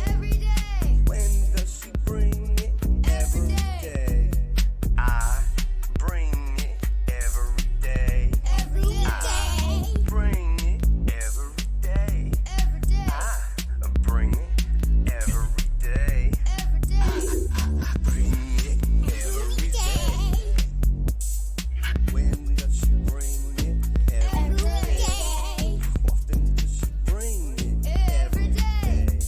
every day. When does she bring it? Every day. I bring it every day. Every day. Bring it every day. Every day. I bring it every day. Every day. Bring it every day. When does she bring it? Every day. Often does she bring it? Every day.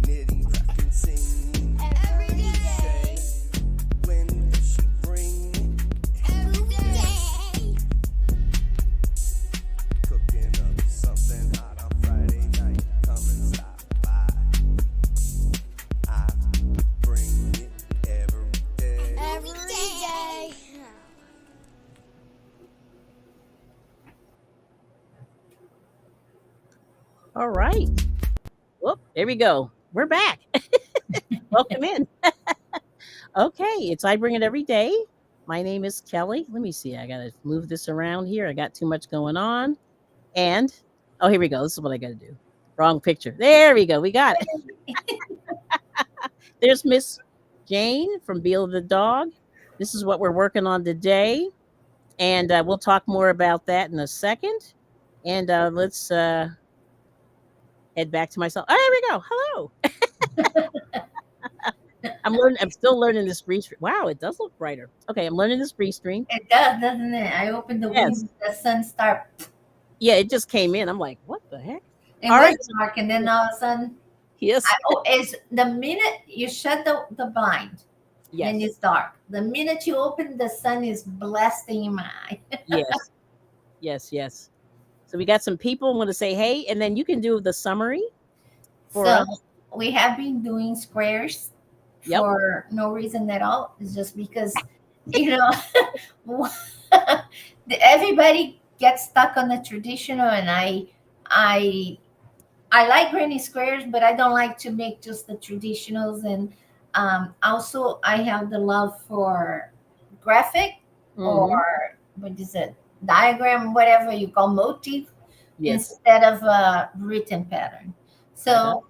Knitting, crafting, singing. Every day. When does she bring it? Every day. Cooking up something hot on Friday night. Come and stop by. I bring it every day. Every day. All right. Whoop, there we go. We're back. Welcome in. Okay, it's I Bring It Every Day. My name is Kelly. Let me see. I got to move this around here. I got too much going on. And, oh, here we go. This is what I got to do. Wrong picture. There we go. We got it. There's Miss Jane from Beal the Dog. This is what we're working on today. And we'll talk more about that in a second. And let's head back to myself. Oh, there we go. Hello. I'm still learning this breeze. Wow, it does look brighter. Okay, I'm learning this breeze stream. It does, doesn't it? I opened the Yes. window, the sun start. Yeah, it just came in. I'm like, what the heck? It All was right. dark, and then all of a sudden, Yes. it's the minute you shut the blind, then Yes. it's dark. The minute you open, the sun is blasting in my eye. Yes. Yes. Yes. So we got some people want to say hey, and then you can do the summary for So us. we have been doing squares Yep. for no reason at all. It's just because, you know, everybody gets stuck on the traditional, and I like granny squares, but I don't like to make just the traditionals. And also, I have the love for graphic Mhm. or what is it, diagram, whatever you call motif, Yes. instead of a written pattern. So Uh-huh.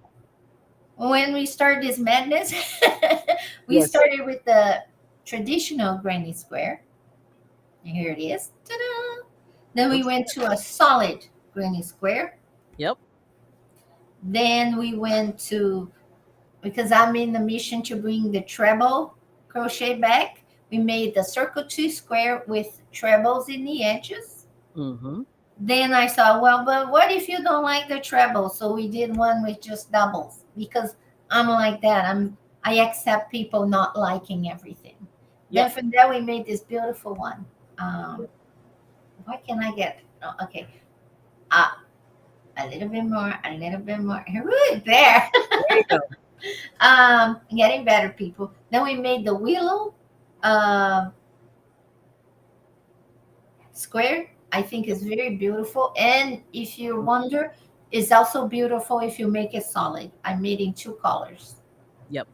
when we started this madness, we Yes. started with the traditional granny square. And here it is. Ta-da! Then we Looks went to a solid granny square. Yep. Then we went to, because I'm in the mission to bring the treble crochet back, we made the circle 2 square with trebles in the edges. Mm-hmm. Then I saw, well, but what if you don't like the treble? So we did one with just doubles, because I'm like that. I accept people not liking everything. Then Yep. from there we made this beautiful one. What can I get? Oh, okay. A little bit more, a little bit more. Right there. There you go. Getting better, people. Then we made the willow square. I think is very beautiful. And if you wonder, it's also beautiful if you make it solid. I made in 2 colors. Yep.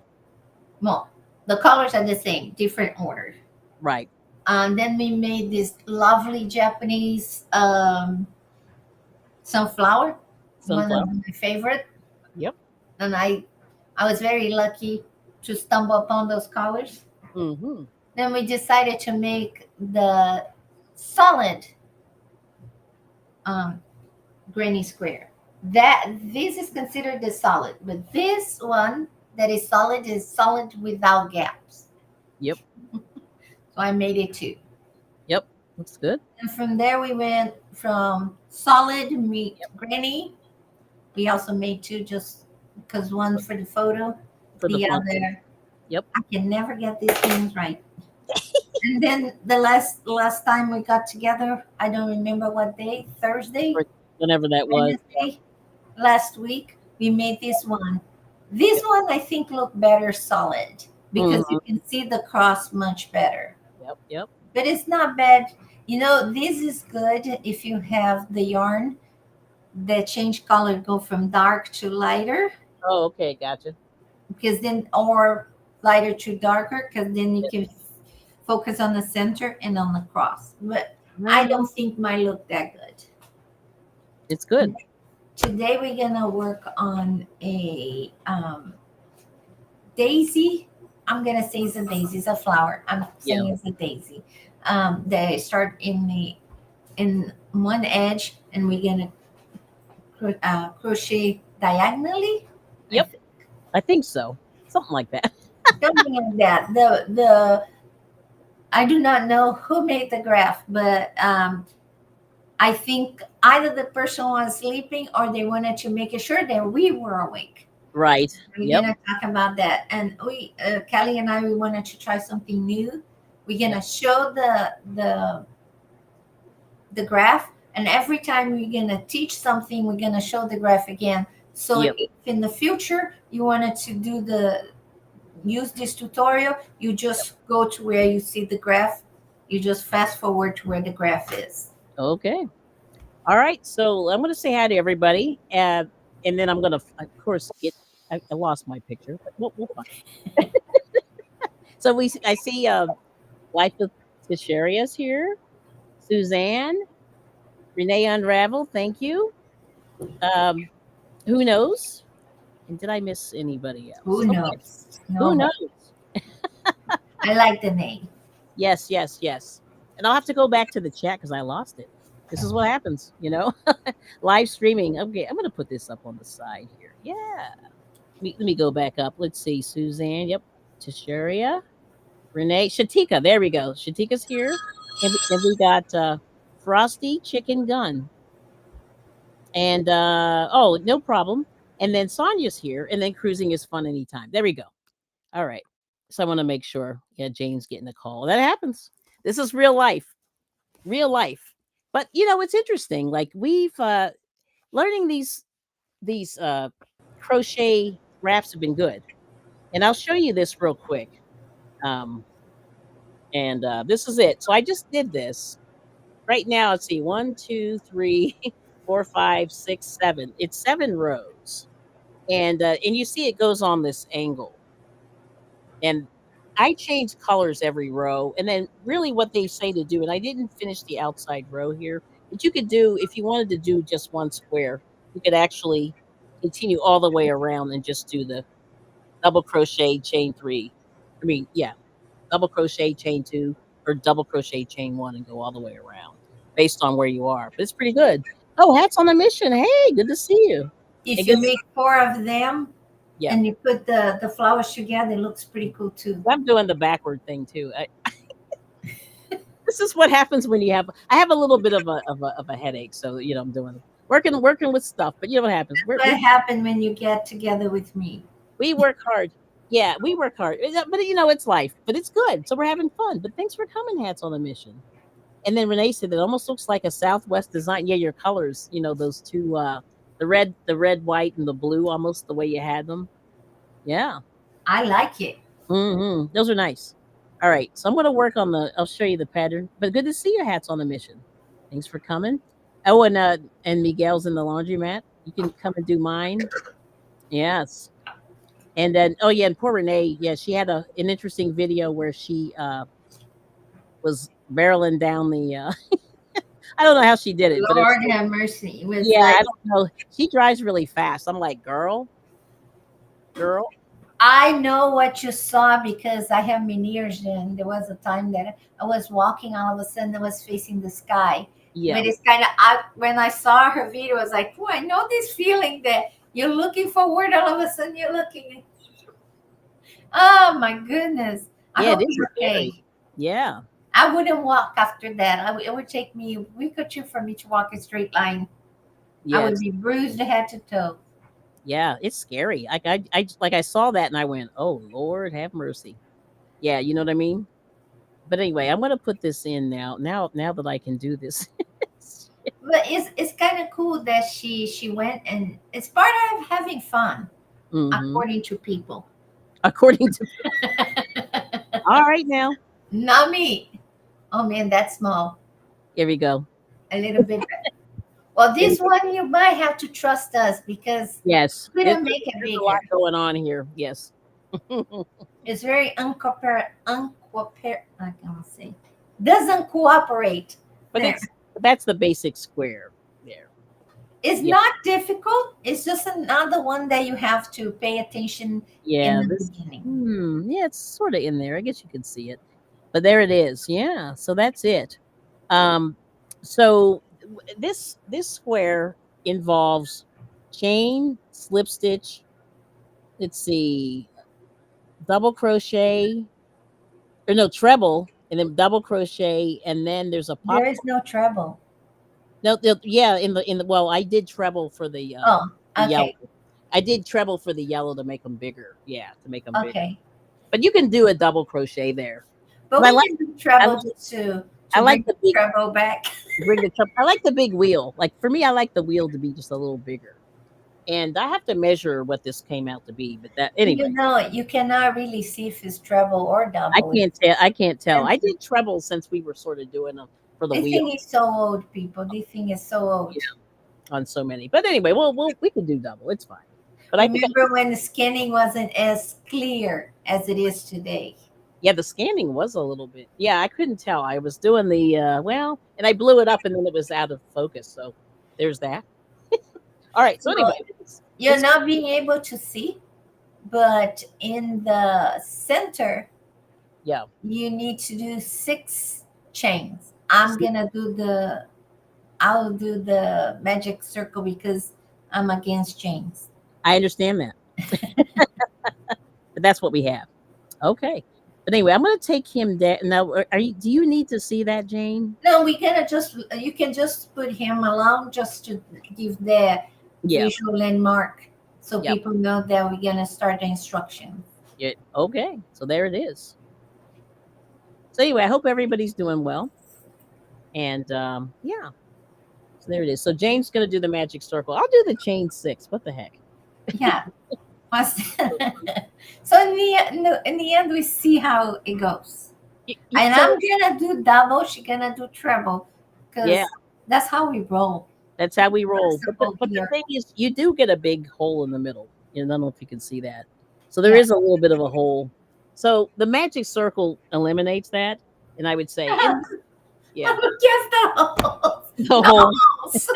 Well, the colors are the same, different order. Right. Then we made this lovely Japanese sunflower, one Sunflower. of my favorite. Yep. And I was very lucky to stumble upon those colors. Mm-hmm. Then we decided to make the solid granny square. This is considered the solid, but this one that is solid without gaps. Yep. So I made it 2. Yep. Looks good. And from there we went from solid meat granny. We also made 2 just because one for the photo, For the the fun. other. Yep. I can never get these things right. And then the last time we got together, I don't remember what day, Thursday, Whenever that was. Wednesday, last week, we made this one. This one I think looked better solid because you can see the cross much better. Yep. Yep. But it's not bad. You know, this is good if you have the yarn that change color, go from dark to lighter, Oh, okay. Gotcha. because then, or lighter to darker, because then you can focus on the center and on the cross. But I don't think mine looked that good. It's good. today we're gonna work on a daisy. I'm gonna say it's a daisy. It's a flower. I'm Yeah. saying it's a daisy. They start in one edge, and we're gonna crochet diagonally. I Yep. I think so. Something like that. something like that. The I do not know who made the graph, but I think either the person was sleeping or they wanted to make sure that we were awake. Right. We're Yep. gonna talk about that, and Kelly and I, we wanted to try something new. We're gonna Yep. show the graph, and every time we're gonna teach something, we're gonna show the graph again. So Yep. if in the future you wanted to use this tutorial, you just go to where you see the graph. You just fast forward to where the graph is. Okay. All right. So I'm going to say hi to everybody, and then I'm going to, of course, get. I lost my picture, but we'll find. So I see Life with Tisharia's here. Suzanne, Renee Unravel. Thank you. Um, who knows? And did I miss anybody else? Who Okay. knows? Who No, knows? I like the name. Yes, yes, yes. And I'll have to go back to the chat because I lost it. This is what happens, live streaming. Okay, I'm gonna put this up on the side here. Yeah. Let me go back up. Let's see. Suzanne. Yep. Tisharia. Renee. Shatika. There we go. Shatika's here. And we got Frosty Chicken Gun. And oh, no problem. And then Sonia's here. And then cruising is fun anytime. There we go. All right. So I want to make sure. Yeah, Jane's getting a call. That happens. This is real life. Real life. But it's interesting. Like we've learning these crochet wraps have been good. And I'll show you this real quick. And this is it. So I just did this. Right now, let's see, 1, 2, 3, 4, 5, 6, 7. It's 7 rows. And you see it goes on this angle. And I change colors every row. And then really what they say to do, and I didn't finish the outside row here, but you could do, if you wanted to do just one square, you could actually continue all the way around and just do the double crochet chain 3. I mean, yeah, double crochet chain 2 or double crochet chain 1 and go all the way around based on where you are. But it's pretty good. Oh, Hats on a Mission. Hey, good to see you. If And you good, make 4 of them yeah, and you put the flowers together, it looks pretty cool too. I'm doing the backward thing too. This is what happens when I have a little bit of a headache, so I'm doing working with stuff, but you know what happens. What happened when you get together with me? We work hard. Yeah, we work hard. But it's life. But it's good. So we're having fun. But thanks for coming, Hats on a Mission. And then Renee said it almost looks like a Southwest design. Yeah, your colors, those two the red, white, and the blue, almost the way you had them. Yeah. I like it. Those are nice. All right. So I'm gonna work on I'll show you the pattern. But good to see your Hats on a Mission. Thanks for coming. Oh, and Miguel's in the laundromat. You can come and do mine. Yes. And then, oh yeah, and poor Renee, yeah, she had an interesting video where she was barreling down the. I don't know how she did it, but Lord have mercy. It was yeah, like, I don't know. She drives really fast. I'm like, girl. I know what you saw because I have many ears, and there was a time that I was walking, all of a sudden I was facing the sky. Yeah, But it's kind of, when I saw her video, I was like, oh, I know this feeling that you're looking forward, all of a sudden you're looking. Oh my goodness. I yeah, hope it is you're scary. okay. Yeah, I wouldn't walk after that. It would take me a week or two for me to walk a straight line. I would yes, be bruised head to toe. yeah, it's scary. I saw that and I went, oh Lord, have mercy. Yeah, you know what I mean. But anyway, I'm gonna put this in now. Now that I can do this. But it's kind of cool that she went, and it's part of having fun, Mhm. according to people. According to all right now. Not me. Oh man, that's small. Here we go. A little bit. Well, Here we this go. one you might have to trust us because Yes, we don't make it there's a lot bigger. going on here. Yes. It's very I can't say. Doesn't cooperate. But There. that's the basic square there. It's Yeah, not difficult. It's just another one that you have to pay attention in yeah. the This, beginning. yeah, it's sort of in there. I guess you can see it, but there it is. Yeah, so that's it. Um, so this square involves chain, slip stitch. Let's see, double crochet, or no, treble, and then double crochet, and then there's a There pop. is no trouble. No, yeah, in the well, I did treble for Oh, the yellow. okay. I did treble for the yellow to make them bigger. Yeah, to make them bigger. Okay. But you can do a double crochet there. But But we can do I trouble like just I to like bring the the big trouble back. bring the I like the big wheel. Like for me, I like the wheel to be just a little bigger. And I have to measure what this came out to be. But that You anyway, know, you cannot really see if it's treble or I double. can't tell. I can't tell. I It's- did treble since we were sort of doing them for the This wheel. thing is so old, people. This thing is so old. On so many. But anyway, we can do double. It's fine. But I think Remember when the skinning wasn't as clear as it is today? yeah, the scanning was a little bit. Yeah, I couldn't tell. I was doing the and I blew it up and then it was out of focus. So there's that. All right. So So anyway, you're it's not being able to see, but in the center, yeah. you need to do 6 chains. I'll do the magic circle because I'm against chains. I understand that. But that's what we have. Okay. But anyway, I'm going to take him down. Now, are you? Do you need to see that, Jane? No, we gonna just you can just put him along just to give the Yeah. visual landmark so Yep. people know that we're gonna start the instruction. Yeah. Okay. So there it is. So anyway, I hope everybody's doing well. And yeah. So there it is. So Jane's going to do the magic circle. I'll do the chain 6. What the heck? Yeah. So in the end, we see how it goes. And So, I'm gonna do double. She's gonna do treble, because yeah. that's how we roll. That's how we roll. Simple But the here. thing is, you do get a big hole in the middle. I don't know if you can see that. So there Yeah. is a little bit of a hole. So the magic circle eliminates that, and I would say, yeah, Yes, the holes. the The hole, holes.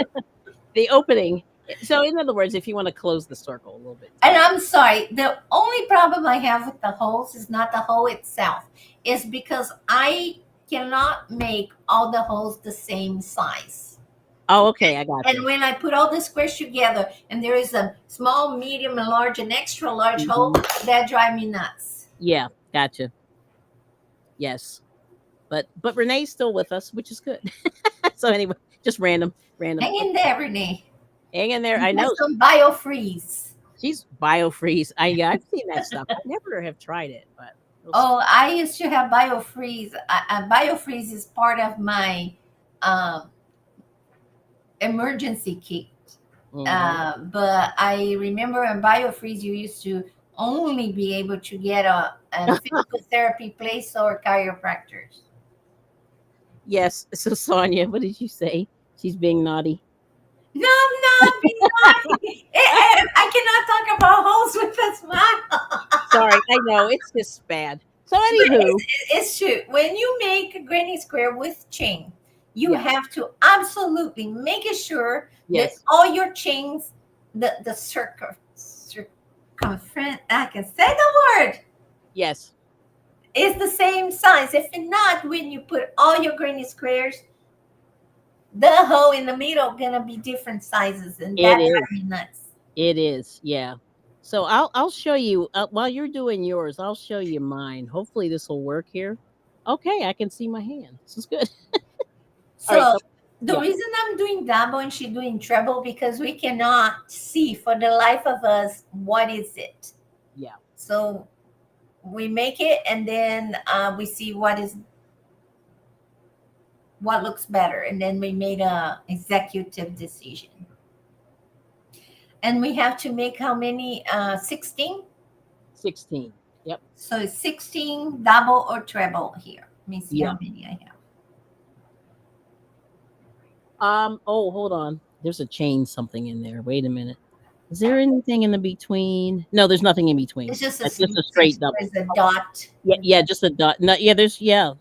the opening. So in other words, if you want to close the circle a little bit. And I'm sorry, the only problem I have with the holes is not the hole itself. It's because I cannot make all the holes the same size. Oh, okay, I got And you. when I put all the squares together and there is a small, medium, and large, and extra large hole, that drive me nuts. Yeah, gotcha. Yes, but Renee's still with us, which is good. So anyway, just random. Hang in there, Renee. Hang in there. I You know got some biofreeze. she's biofreeze. I've seen that stuff. I never have tried it, but we'll see. Oh, I used to have biofreeze. Biofreeze is part of my um, emergency kit. Mhm. But I remember in biofreeze, you used to only be able to get a physical therapy place or chiropractors. Yes. So Sonia, what did you say? She's being naughty. No, I'm not being naughty. I cannot talk about holes with a smile. Sorry, I know it's just bad. So But anywho, it's true. When you make a granny square with chain, you Yeah. have to absolutely make sure yes, that all your chains, the circumference, I can say the word, yes, is the same size. If not, when you put all your granny squares, the hole in the middle gonna be different sizes, and it that is. drives me nuts. It is. Yeah. So I'll show you while you're doing yours. I'll show you mine. Hopefully this will work here. Okay, I can see my hand. This is good. All right. So So the yeah, reason I'm doing double and she's doing treble because we cannot see for the life of us what is it. yeah. So we make it and then we see what looks better, and then we made a executive decision. And we have to make how many? 16. 16. Yep. So it's 16 double or treble here. Let me see Yeah. how many I have. Oh, hold on. There's a chain something in there. Wait a minute. Is there anything in the between? No, there's nothing in between. It's just That's just a straight double. There's a dot. Yeah, just a dot. No, yeah,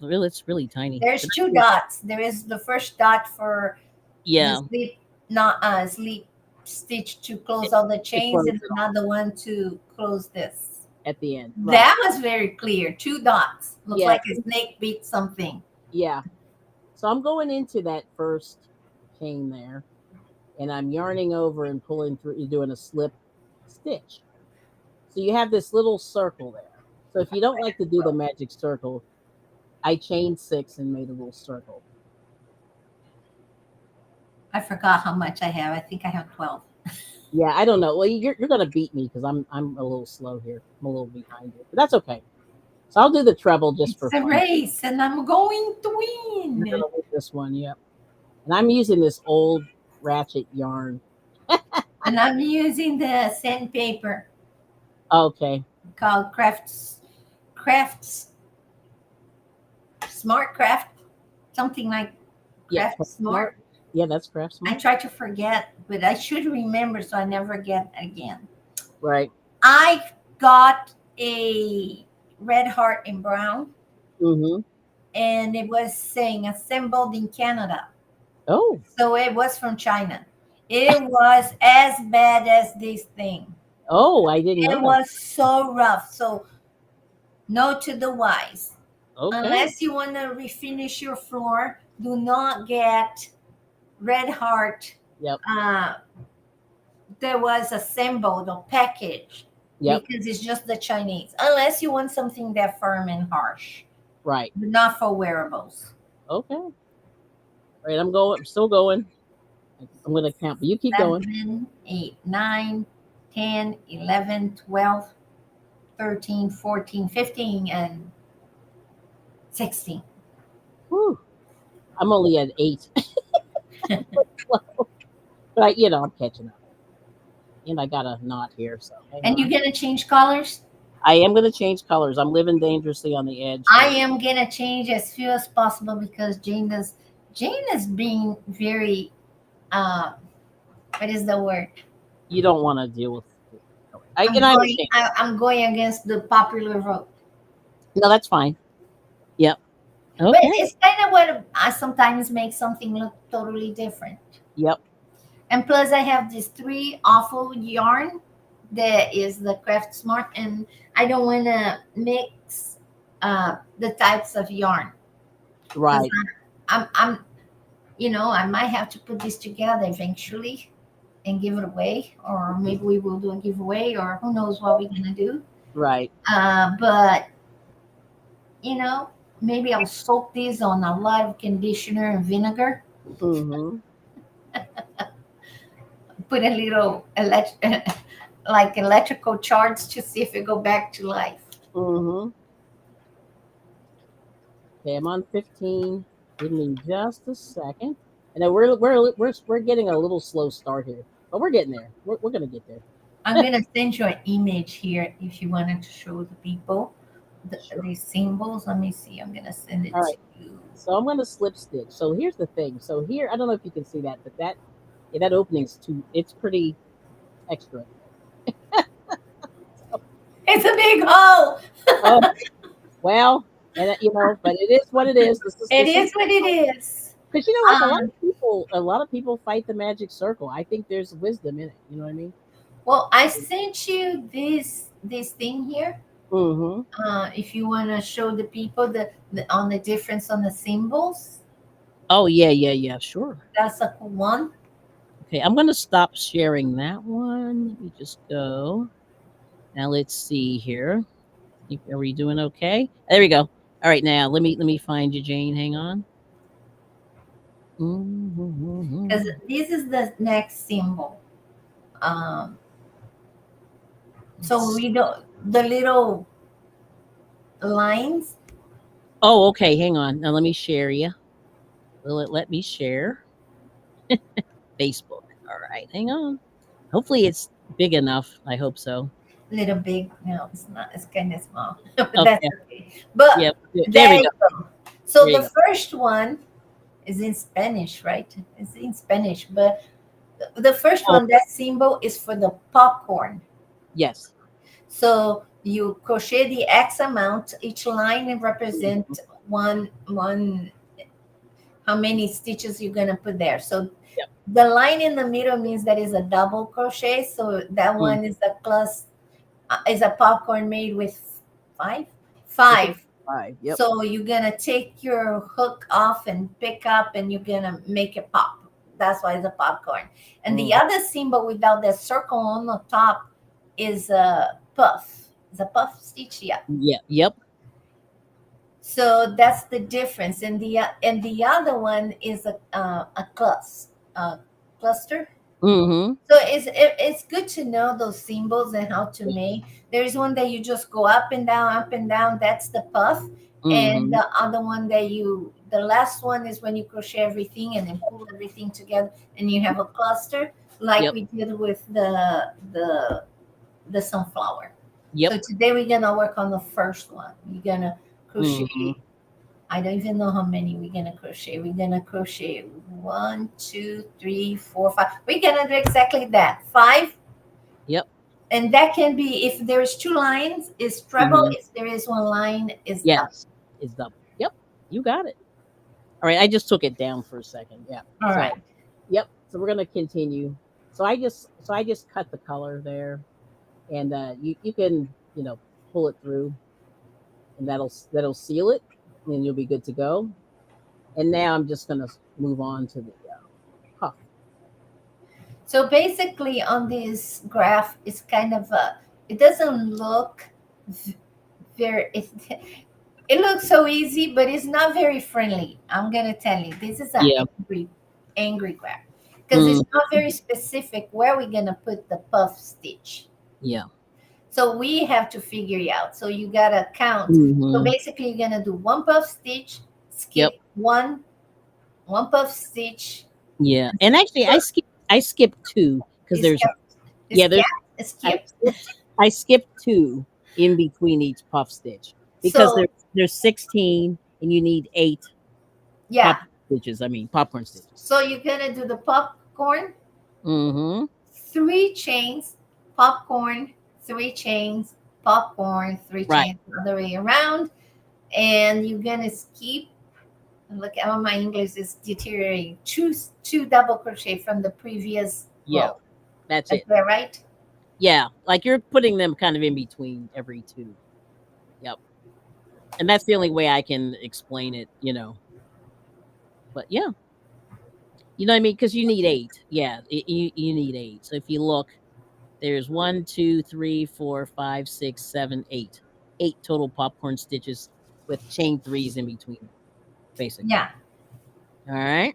really, it's really tiny. There's But that's 2 good. dots. There is the first dot for Yeah, the sleep, not sleep stitch to close all the chains close and it another one to close this. at the end. Right. That was very clear. 2 dots. Looks Yeah. like a snake bit something. Yeah. So I'm going into that first chain there, and I'm yarning over and pulling through. You're doing a slip stitch. So you have this little circle there. So if you don't like to do the magic circle, I chained 6 and made a little circle. I forgot how much I have. I think I have 12. Yeah, I don't know. Well, you're gonna beat me because I'm a little slow here. I'm a little behind you, but that's okay. So I'll do the treble just for It's a fun. race, and I'm going to You're win. gonna win this one, yep. And I'm using this old ratchet yarn. And I'm using the sandpaper Okay. called Crafts Smart Craft, something like Yeah. Craft Smart. Yeah, that's craft I smart. try to forget, but I should remember so I never get again. Right. I got a red heart in brown, Mm-hmm. and it was saying assembled in Canada. Oh. So it was from China. It was as bad as this thing. Oh, I didn't know It that. was so rough. So note to the wise. Okay. Unless you want to refinish your floor, do not get red heart. Yep. There was assembled or packaged. Yep. Because it's just the Chinese. Unless you want something that firm and harsh. Right. But not for wearables. Okay. Right. I'm still going. I'm gonna count, but you keep going. 7, 8, 9, 10, 11, 12, 13, 14, 15, and 16. Whew. I'm only at 8. But I'm catching up. And I got a knot here, so hang And on. you're going to change colors? I am gonna change colors. I'm living dangerously on the edge. I am going to change as few as possible because Jane is being very, what is the word? You don't want to deal with I'm understand. going against the popular vote. No, that's fine. Yep. But Okay. it's kind of what I sometimes make something look totally different. Yep. And plus, I have these 3 awful yarn that is the Craft Smart, and I don't want to mix the types of yarn. Right. I'm, I might have to put this together eventually and give it away, or maybe we will do a giveaway, or who knows what we're gonna do. Right. But maybe I'll soak these on a lot of conditioner and vinegar. Mm-hmm. Put a little electrical charge to see if it go back to life. Mm-hmm. Okay, I'm on 15. Give me just a second. And then we're getting a little slow start here, but we're getting there. We're gonna get there. I'm gonna send you an image here if you wanted to show the people these symbols. Let me see. I'm gonna send it All right. to you. So I'm gonna slip stitch. So here's the thing. So here, I don't know if you can see that, but that opening's it's pretty extra. It's a big hole. Oh, well, and but it is what it is. It is what it is. Because a lot of people fight the magic circle. I think there's wisdom in it. You know what I mean? Well, I sent you this thing here. Mm-hmm. If you want to show the people on the difference on the symbols, Oh yeah, sure. that's a cool one. Okay, I'm gonna stop sharing that one. Let me just go. Now let's see here. Are we doing okay? There we go. All right, now let me find you, Jane. Hang on. Mm-hmm. Because this is the next symbol. So we don't the little lines. Oh, okay. Hang on. Now let me share you. Will it let me share? Facebook. All right. Hang on. Hopefully it's big enough. I hope so. Little big. No, it's not. It's kind of small. But Okay. that's okay. But Yep. There there we you go. go. So There you the first one is in Spanish, right? It's in Spanish. But the first one, that symbol is for the popcorn. Yes. So you crochet the X amount. Each line represents one how many stitches you're gonna put there. So Yep. the line in the middle means that is a double crochet. So that Mm. one is a plus, is a popcorn made with five, I think five. 5. Yep. So you're gonna take your hook off and pick up, and you're gonna make it pop. That's why it's a popcorn. And the other symbol without the circle on the top is a puff. It's a puff stitch, yeah. Yeah. Yep. So that's the difference. And the other one is a cluster. Mm-hmm. So it's good to know those symbols and how to make. There's one that you just go up and down, up and down. That's the puff. And Mm-hmm. the other one the last one is when you crochet everything and then pull everything together, and you have a cluster like Yep. we did with the sunflower. Yep. So today we're gonna work on the first one. We're gonna crochet. Mhm. I don't even know how many we're gonna crochet. We're gonna crochet 1, 2, 3, 4, 5. We're gonna do exactly that. 5. Yep. And that can be, if there's 2 lines, is treble. Mhm. If there is 1 line, is double. Yes. It's double. Yep. You got it. All right. I just took it down for a second. Yeah. All So, right. yep. So we're gonna continue. So I just cut the color there, and you can pull it through, and that'll seal it, and you'll be good to go. And now I'm just gonna move on to the puff. So basically, on this graph, it's kind of it doesn't look very. It looks so easy, but it's not very friendly. I'm gonna tell you, this is an Yeah. angry graph because Mm. it's not very specific where we're gonna put the puff stitch. Yeah. So we have to figure it out. So you gotta count. So Mhm. basically, you're gonna do 1 puff stitch, skip Yep. one puff stitch. Yeah. And actually, I skipped 2 because Is there's cap, yeah there's skip. I skipped 2 in between each puff stitch because So there's 16 and you need 8 yeah. pop stitches. I mean popcorn stitches. So you're gonna do the popcorn, Mm-hmm. 3 chains, popcorn, 3 chains, popcorn, 3 Right. chains, the other way around, and you're gonna skip. Look, how my English is deteriorating. Choose 2 double crochet from the previous Yeah. row. That's Is it. that right? Yeah. Like you're putting them kind of in between every 2. Yep. And that's the only way I can explain it. But yeah. You know what I mean? Because you need 8. Yeah. You need 8. So if you look, there's 1, 2, 3, 4, 5, 6, 7, 8. 8 total popcorn stitches with chain 3s in between, basically. Yeah. All right.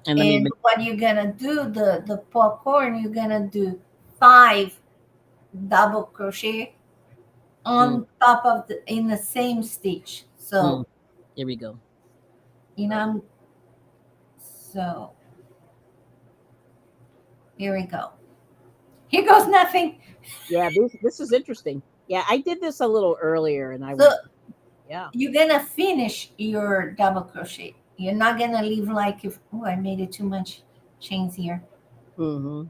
And let me And what you're gonna do, the popcorn, you're gonna do 5 double crochet on top of in the same stitch. So here we go. So here we go. Here goes nothing. Yeah, this is interesting. Yeah, I did this a little earlier, and So yeah. you're gonna finish your double crochet. You're not gonna leave like if I made it too much chains here. Mm-hmm.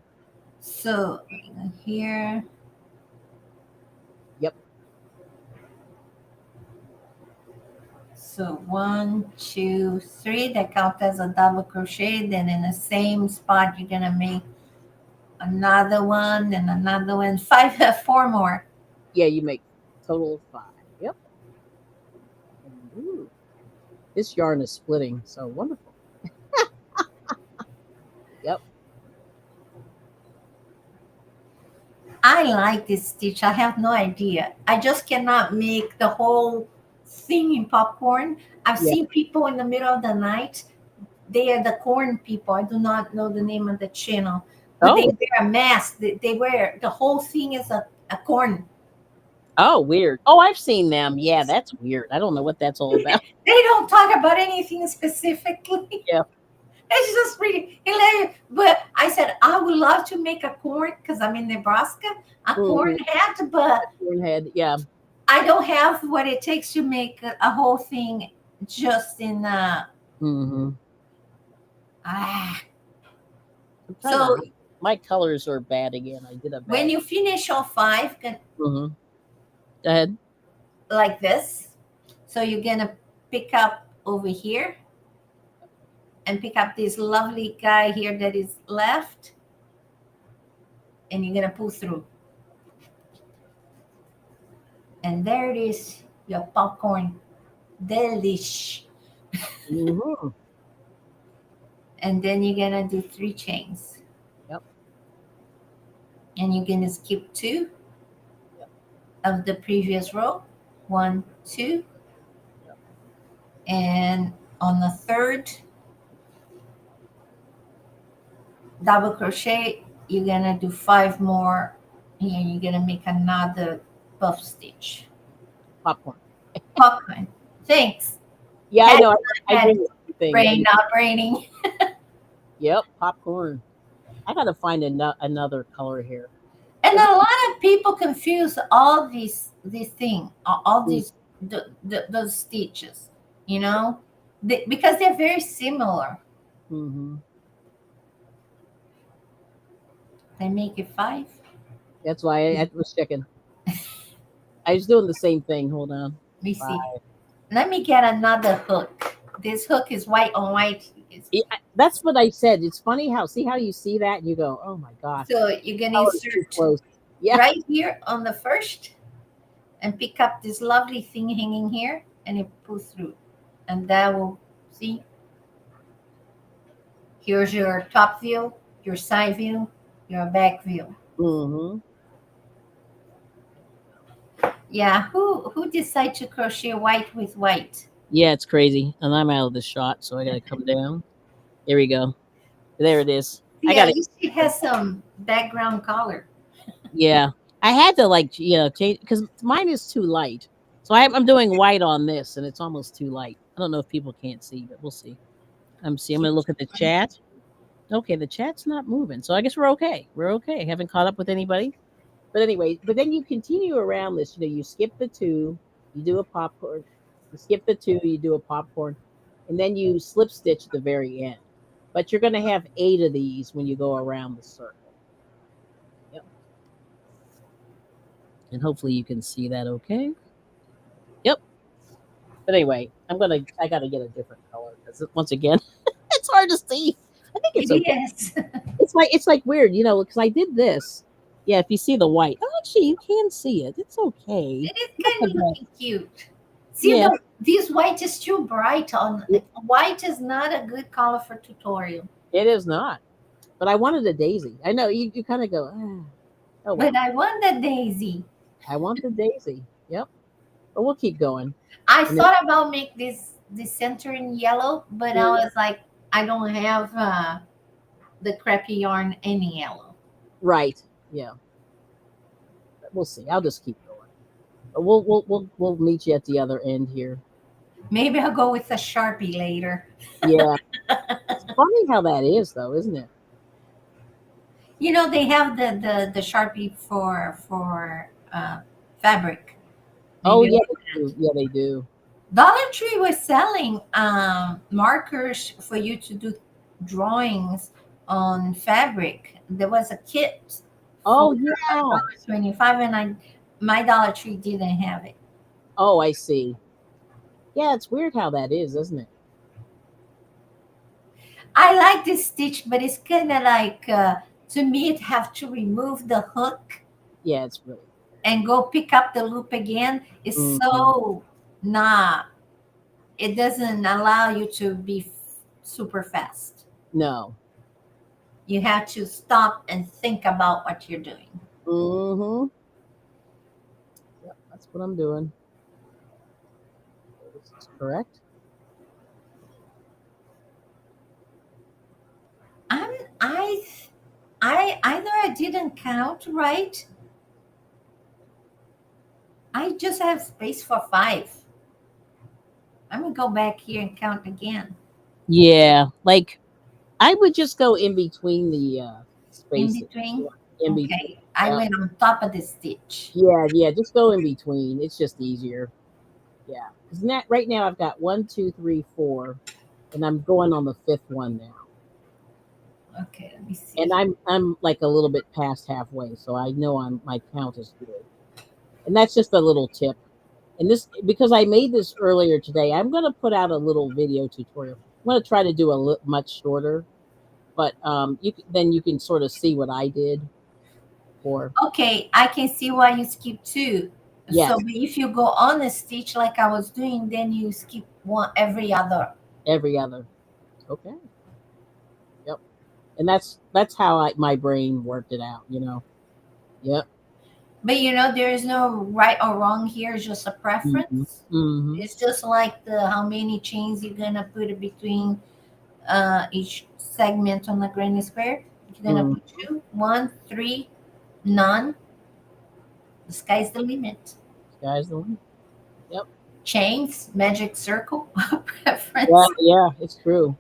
So here. Yep. So 1, 2, 3. That counts as a double crochet. Then in the same spot, you're gonna make another one and another one. 4 more. Yeah, you make total of 5. Yep. Ooh, this yarn is splitting, so wonderful. Yep. I like this stitch. I have no idea. I just cannot make the whole thing in popcorn. I've seen people in the middle of the night. They are the corn people. I do not know the name of the channel. But they wear a mask. They wear the whole thing is a corn. Oh, weird. Oh, I've seen them. Yeah, that's weird. I don't know what that's all about. They don't talk about anything specifically. Yeah. It's just really hilarious. But I said, I would love to make a corn because I'm in Nebraska, a corn hat, but corn head, yeah. I don't have what it takes to make a whole thing just in So my colors are bad again. I did a bad. When you finish all 5, Go ahead. Like this. So you're gonna pick up over here and pick up this lovely guy here that is left, and you're gonna pull through. And there it is, your popcorn delish. Mm-hmm. And then you're gonna do 3 chains. Yep. And you're gonna skip 2 Yep. of the previous row. 1, 2. Yep. And on the 3rd double crochet, you're gonna do 5 more, and you're gonna make another puff stitch. Popcorn. Popcorn. Thanks. Yeah, I know. I Had do everything. brain not braining. Yep, popcorn. I gotta find another color here. And a lot of people confuse all these thing, all these those stitches, you know, because they're very similar. Mm-hmm. They make it 5. That's why I was checking. I was doing the same thing. Hold on. Let me see. 5. Let me get another hook. This hook is white on white. Yeah, that's what I said. It's funny how you see that and you go, oh my gosh. So you're gonna Color's too insert close. Yeah. right here on the first, and pick up this lovely thing hanging here, and it pulls through, and that will see. Here's your top view, your side view, your back view. Mm-hmm. Yeah, who decide to crochet white with white? Yeah, it's crazy. And I'm out of the shot, so I gotta come down. There we go. There it is. I Yeah, got at least it has some background color. Yeah, I had to change because mine is too light. So I'm doing white on this, and it's almost too light. I don't know if people can't see, but we'll see. I'm gonna look at the chat. Okay, the chat's not moving, so I guess we're okay. We're okay. Haven't caught up with anybody. But anyway, but then you continue around this. You skip the 2, you do a popcorn. You skip the 2, you do a popcorn, and then you slip stitch at the very end. But you're going to have 8 of these when you go around the circle. Yep. And hopefully you can see that okay. Yep. But anyway, I got to get a different color because once again, it's hard to see. I think it's okay. Yes. It's like weird, because I did this. Yeah, if you see the white, actually you can see it. It's okay. It is kind of looking cute. See, Yeah. this white is too bright. White is not a good color for tutorial. It is not. But I wanted a daisy. I know you kind of go, oh, well. But I want the daisy. I want the daisy. Yep. But we'll keep going. I thought about make this center in yellow, but I Mhm. was like, I don't have the crappy yarn in yellow. Right. Yeah. But we'll see. I'll just keep going. But we'll meet you at the other end here. Maybe I'll go with a Sharpie later. Yeah. It's funny how that is though, isn't it? You know, they have the Sharpie for fabric. Oh Maybe yeah, I'll they do. Yeah, they do. Dollar Tree was selling markers for you to do drawings on fabric. There was a kit. Oh for yeah. $1.25, and my Dollar Tree didn't have it. Oh, I see. Yeah, it's weird how that is, isn't it? I like this stitch, but it's kind of like to me, it have to remove the hook Yeah, it's really. and go pick up the loop again. It's so it doesn't allow you to be super fast. No. You have to stop and think about what you're doing. Mm-hmm. Yep, that's what I'm doing. This is correct. I either I didn't count right. I just have space for 5. I'm gonna go back here and count again. Yeah, like I would just go in between the In spaces. between. In between. Okay, I Yeah. went on top of the stitch. Yeah, just go in between. It's just easier. Yeah, because right now I've got 1, 2, 3, 4, and I'm going on the 5th one now. Okay, let me see. And I'm like a little bit past halfway, so I know my count is good. And that's just a little tip. And this, because I made this earlier today, I'm going to put out a little video tutorial. want to try to do much shorter, but then you can sort of see what I did for. Okay, I can see why you skip two. So Yes, but if you go on a stitch like I was doing, then you skip one every other. every other. Okay. Yep. And that's how my brain worked it out. Yep. But there is no right or wrong here, it's just a Hmm. preference. Hmm. It's just like the how many chains you're gonna put between each segment on the granny square. You're gonna Hmm. put two, one, three, none. The sky's the limit. Sky's the limit. Yep. Chains, magic circle, Yeah. preference. Yeah. It's true.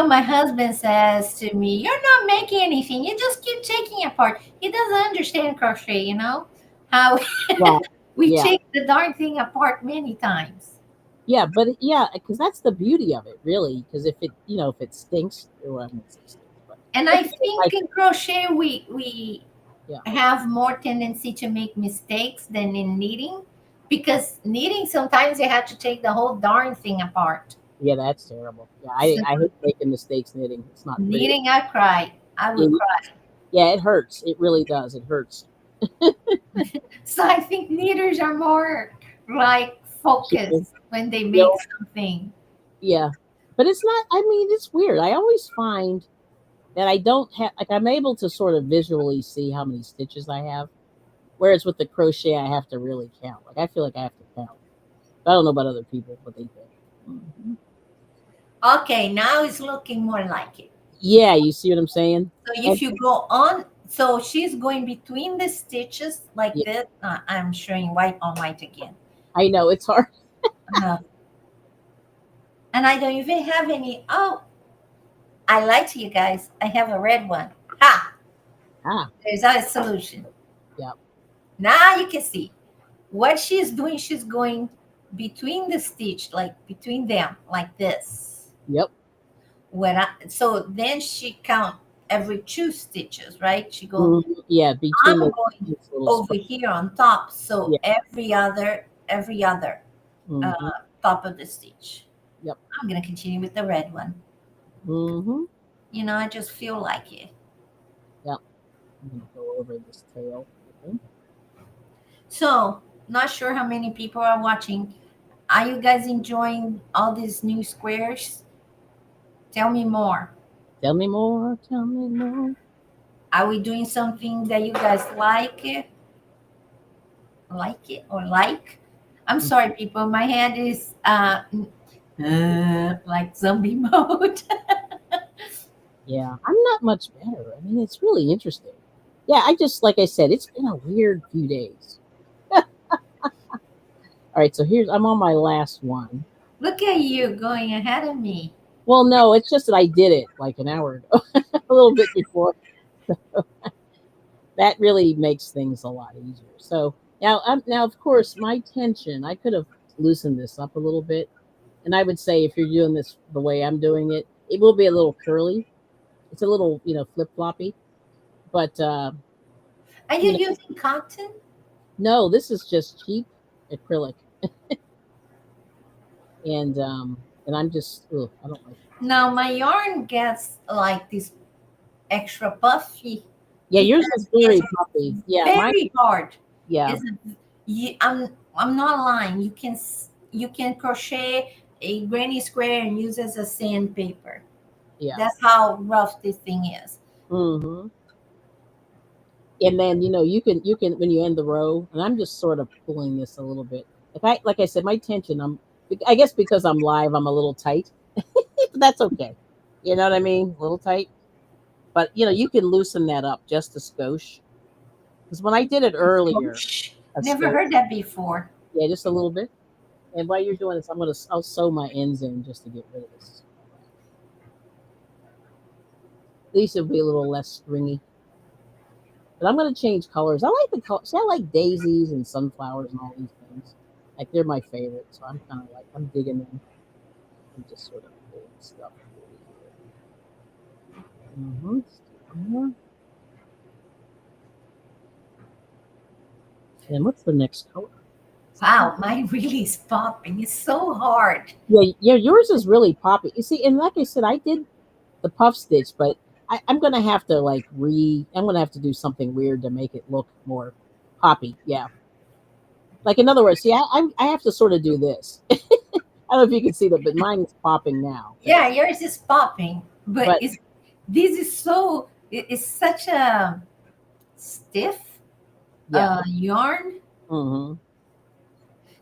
My husband says to me, "You're not making anything. You just keep taking apart." He doesn't understand crochet, how Right. we Yeah. take the darn thing apart many times. Yeah. But yeah, because that's the beauty of it, really. Because if it stinks, well, I won't say stinks, but And if I you don't think like in it, crochet we yeah. have more tendency to make mistakes than in knitting, because knitting sometimes you have to take the whole darn thing apart. Yeah, that's terrible. Yeah, I So I hate making mistakes knitting. It's not pretty. knitting, I cry. I would Yeah, cry. yeah, it hurts. It really does. It hurts. So I think knitters are more like So, focused when they you make know, something. yeah, but it's not. I mean, it's weird. I always find that I don't have like I'm able to sort of visually see how many stitches I have, whereas with the crochet, I have to really count. Like I feel like I have to count. I don't know about other people, what they think. Mhm. Okay, now it's looking more like it. Yeah, you see what I'm saying? So And if you go on, so she's going between the stitches like yeah, this. I'm showing white on white again. I know it's hard. Uh, and I don't even have any. Oh, I lied to you guys. I have a red one. Ha! Ah, There's our solution. yeah, Now you can see what she's doing. She's going between the stitch, like between them, like this. yep, So then she count every two stitches, right? She go, yeah. Between I'm the going this little over spot. here on top. So Yeah. every other uh, Hmm. top of the stitch. Yep. I'm gonna continue with the red one. Hmm. I just feel like it. Yep. I'm gonna go over this tail. Okay. So not sure how many people are watching. Are you guys enjoying all these new squares? Tell me more. Tell me more. Tell me more. Are we doing something that you guys like it or like? I'm sorry, people. My hand is like zombie mode. Yeah, I'm not much better. I mean, it's really interesting. Yeah, I just like I said, it's been a weird few days. All right, so here's I'm on my last one. Look at you going ahead of me. Well, no, it's just that I did it like an hour ago, a little bit before. That really makes things a lot easier. So now of course my tension, I could have loosened this up a little bit, and I would say if you're doing this the way I'm doing it, it will be a little curly. It's a little flip floppy, but Are you you know using cotton? no, this is just cheap acrylic, and I'm just I don't like. Now my yarn gets like this extra puffy Yeah, yours is because it's very puffy. Yeah, mine. very hard. Yeah, It's I'm not lying. You can crochet a granny square and use as a sandpaper. yeah. That's how rough this thing is. Hmm. And then you can when you end the row, and I'm just sort of pulling this a little bit. Like I said, my tension. I guess because I'm live, I'm a little tight, but that's okay. You know what I mean? A little tight, but you can loosen that up just a skosh. Because when I did it earlier, Gosh, a never skosh, heard that before. yeah, just a little bit. And while you're doing this, I'll sew my ends in just to get rid of this. At least it'll be a little less stringy. But I'm gonna change colors. I like the color. See, I like daisies and sunflowers and all these things. Like they're my favorite. So I'm kind of like I'm digging them. I'm just sort of pulling stuff. Mm-hmm. And what's the next color? Wow, mine really is popping. It's so hard. Yeah, yeah, yours is really poppy. You see, and like I said, I did the puff stitch, but I'm gonna have to I'm gonna have to do something weird to make it look more poppy. Yeah, like in other words, see, I have to sort of do this. I don't know if you can see that, but mine is popping now. Yeah, yours is popping, but But it's this is so it's such a stiff yeah, yarn. mm-hmm.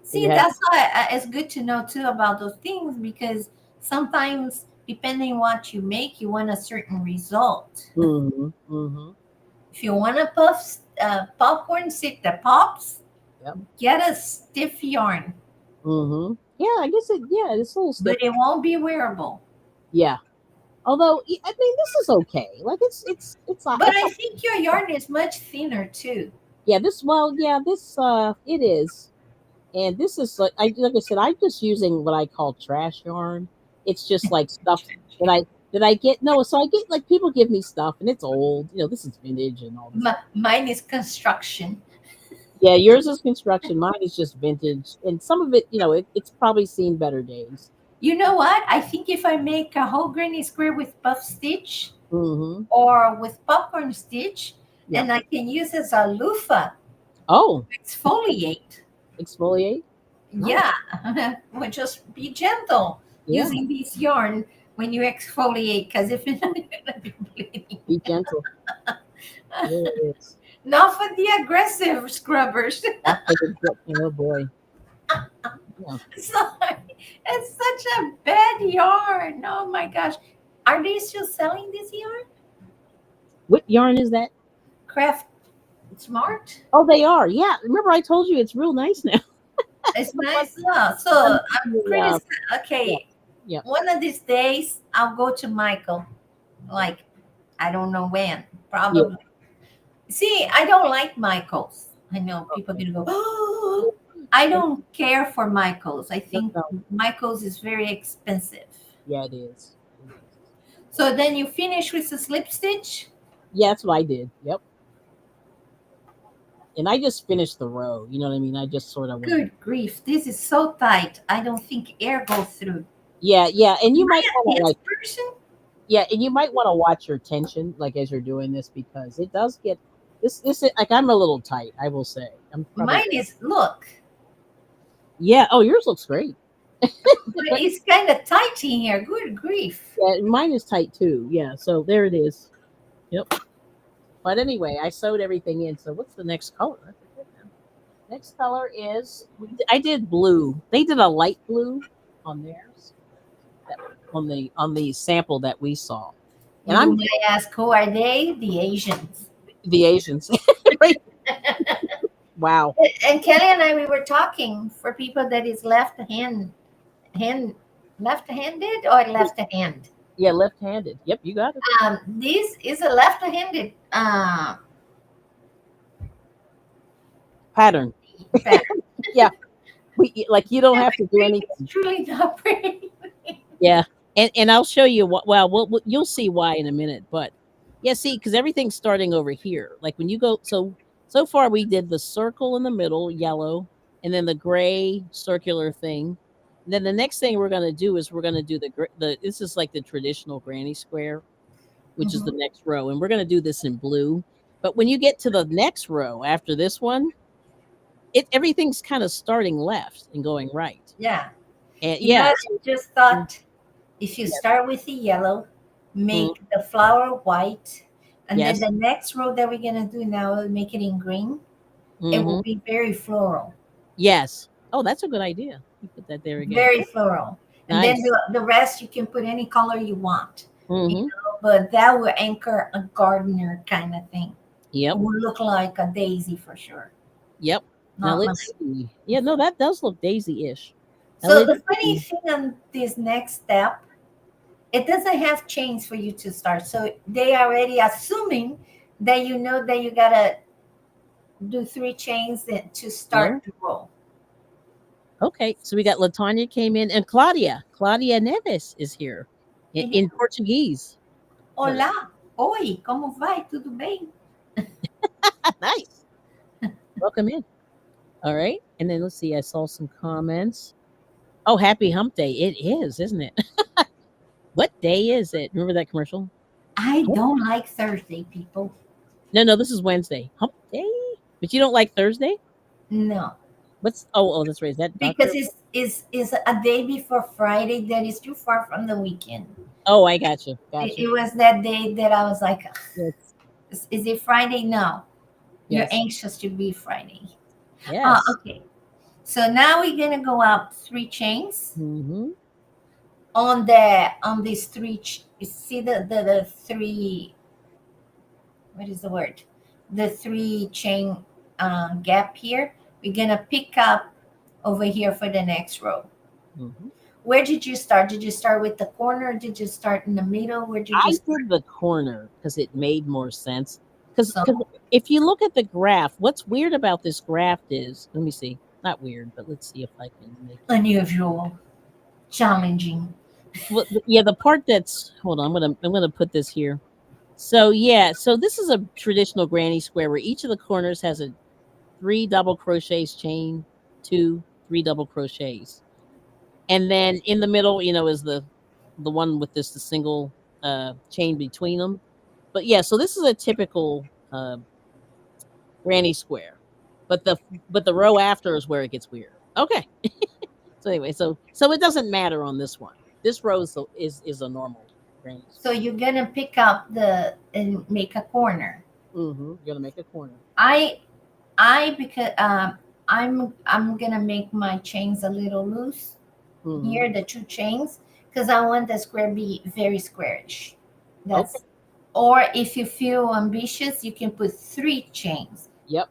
See, You have that's why it's good to know too about those things because sometimes, depending what you make, you want a certain result. mm-hmm, mm-hmm, If you want a popcorn stick that pops, yep, get a stiff yarn, mm-hmm. Yeah, I guess it's a little but stiff. it won't be wearable. Yeah, although I mean, this is okay. Like But I think your yarn is much thinner too. yeah, this it is. And this is like I said, I'm just using what I call trash yarn. It's just like stuff that I get. No, so I get like people give me stuff and it's old. This is vintage and all this. Mine is construction. Yeah, yours is construction. Mine is just vintage, and some of it, it's probably seen better days. You know what? I think if I make a whole granny square with puff stitch Mm-hmm. or with popcorn stitch, Yeah. and I can use as a loofah Oh, to exfoliate. exfoliate. Nice. Yeah, well, just be gentle Yeah, using this yarn when you exfoliate, because if you're not gonna be bleeding. be gentle. There it is. Not for the aggressive scrubbers. Oh boy. Yeah. Sorry, it's such a bad yarn. Oh my gosh, are they still selling this yarn? What yarn is that? Craft Smart. Oh, they are. Yeah. Remember, I told you it's real nice now. It's nice. Yeah. So I'm pretty Yeah. okay. Yeah. One of these days, I'll go to Michael. Like, I don't know when. Probably. See, I don't like Michaels. I know people are gonna go. Oh, I don't care for Michaels. I think No. Michaels is very expensive. Yeah, it is. So then you finish with the slip stitch. Yeah, that's what I did. Yep. And I just finished the row. You know what I mean? I just sort of went. Good grief, this is so tight. I don't think air goes through. Yeah, yeah. And you Am might I a want to tense like person? yeah, and you might want to watch your tension like as you're doing this because it does get this is like I'm a little tight, I will say. I'm probably Mine is look, yeah. Oh, yours looks great. but it's kind of tight in here. Good grief. Yeah, mine is tight too. Yeah, so there it is. Yep. But anyway, I sewed everything in. So what's the next color? I forget now. Next color is I did blue. They did a light blue on theirs. On the sample that we saw. And You I'm may ask, who are they? The Asians. the Asians. Right? Wow. And Kelly and I, we were talking for people that is left-handed or left-hand. Yeah, left-handed. Yep, you got it. This is a left-handed Pattern. pattern. We like you don't have to do anything. It's truly not pretty. Yeah, and I'll show you what. Well, you'll see why in a minute. But yeah, see, because everything's starting over here. Like when you go, so far we did the circle in the middle, yellow, and then the gray circular thing. And then the next thing we're gonna do is we're gonna do the this is like the traditional granny square, which is the next row, and we're gonna do this in blue. But when you get to the next row after this one, everything's kind of starting left and going right. Yeah. And You know, yeah, I just thought if you start with the yellow, make the flower white, and Yes. then the next row that we're gonna do now, we'll make it in green. It will mhm. be very floral, Yes. Oh, that's a good idea. You put that there again. very floral. And Nice. then the rest you can put any color you want. Mhm. But that will anchor a gardener kind of thing. Yep. It will look like a daisy for sure. Yep. Now Not let's see. Yeah, no, that does look daisy-ish. Now So let's the funny see. thing on this next step, it doesn't have chains for you to start. So they are already assuming that you know that you gotta do 3 chains to start the row. Okay, so we got Latanya came in and Claudia. Claudia Neves is here in Portuguese. Olá, oi, como vai? Tudo bem? Nice. Welcome in. All right. And then let's see. I saw some comments. Oh, happy hump day. It is, isn't it? What day is it? Remember that commercial? I Hump- don't like Thursday, people. No, no, this is Wednesday. Hump day? But you don't like Thursday? No, What's oh, that's right. Is that because Doctor? it's a day before Friday that is too far from the weekend. Oh, I got you. Got It you. was that day that I was like, Yes. is it Friday? No, you're Yes. anxious to be Friday. Yes. Okay. So now we're gonna go up three chains Mm-hmm. on these three. You see the three. What is the word? The three chain gap here. We're gonna pick up over here for the next row. Mm-hmm. Where did you start? Did you start with the corner? Did you start in the middle? Where did you I start? did the corner because it made more sense. Because So if you look at the graph, what's weird about this graph is, let me see, not weird, but let's see if I can make it. unusual, challenging. Well, yeah, the part that's hold on, I'm gonna put this here. So yeah, so this is a traditional granny square where each of the corners has a three double crochets chain, two, three double crochets, and then in the middle, is the one with this the single chain between them. But yeah, so this is a typical granny square, but the row after is where it gets weird. Okay, so anyway, so it doesn't matter on this one. This row is a normal granny So square. you're gonna pick up the and make a corner. Mm-hmm. You're gonna make a corner. I I because I'm gonna make my chains a little loose Mm-hmm. here, the two chains, because I want the square be very squarish. Okay. That's or if you feel ambitious, you can put three chains, Yep.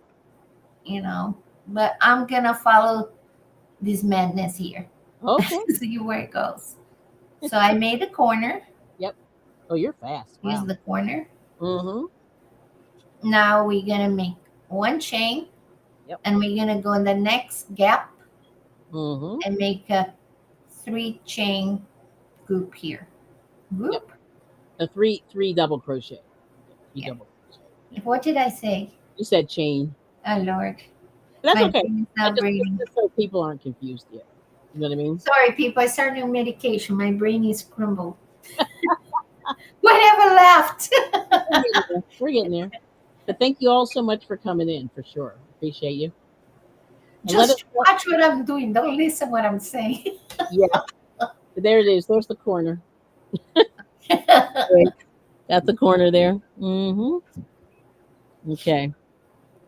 you know. But I'm gonna follow this madness here. Okay. See where it goes. So I made a corner. Yep. Oh, you're fast. Here's Wow. the corner. Mm-hmm. Now we're gonna make one chain, Yep. and we're gonna go in the next gap Mm-hmm. and make a three chain group here. Yep. Group. A three double crochet. Three Yeah. double crochet. What did I say? You said chain. Oh Lord, That's my okay. brain is I not breathing. just so people aren't confused yet. You know what I mean? Sorry, people. I started on medication. My brain is crumbled. Whatever left. We're getting there. We're getting there. But thank you all so much for coming in for sure. Appreciate you. And let us Just watch what I'm doing. Don't listen what I'm saying. yeah, there it is. There's the corner. Great. Got the corner there. Mm-hmm. Okay.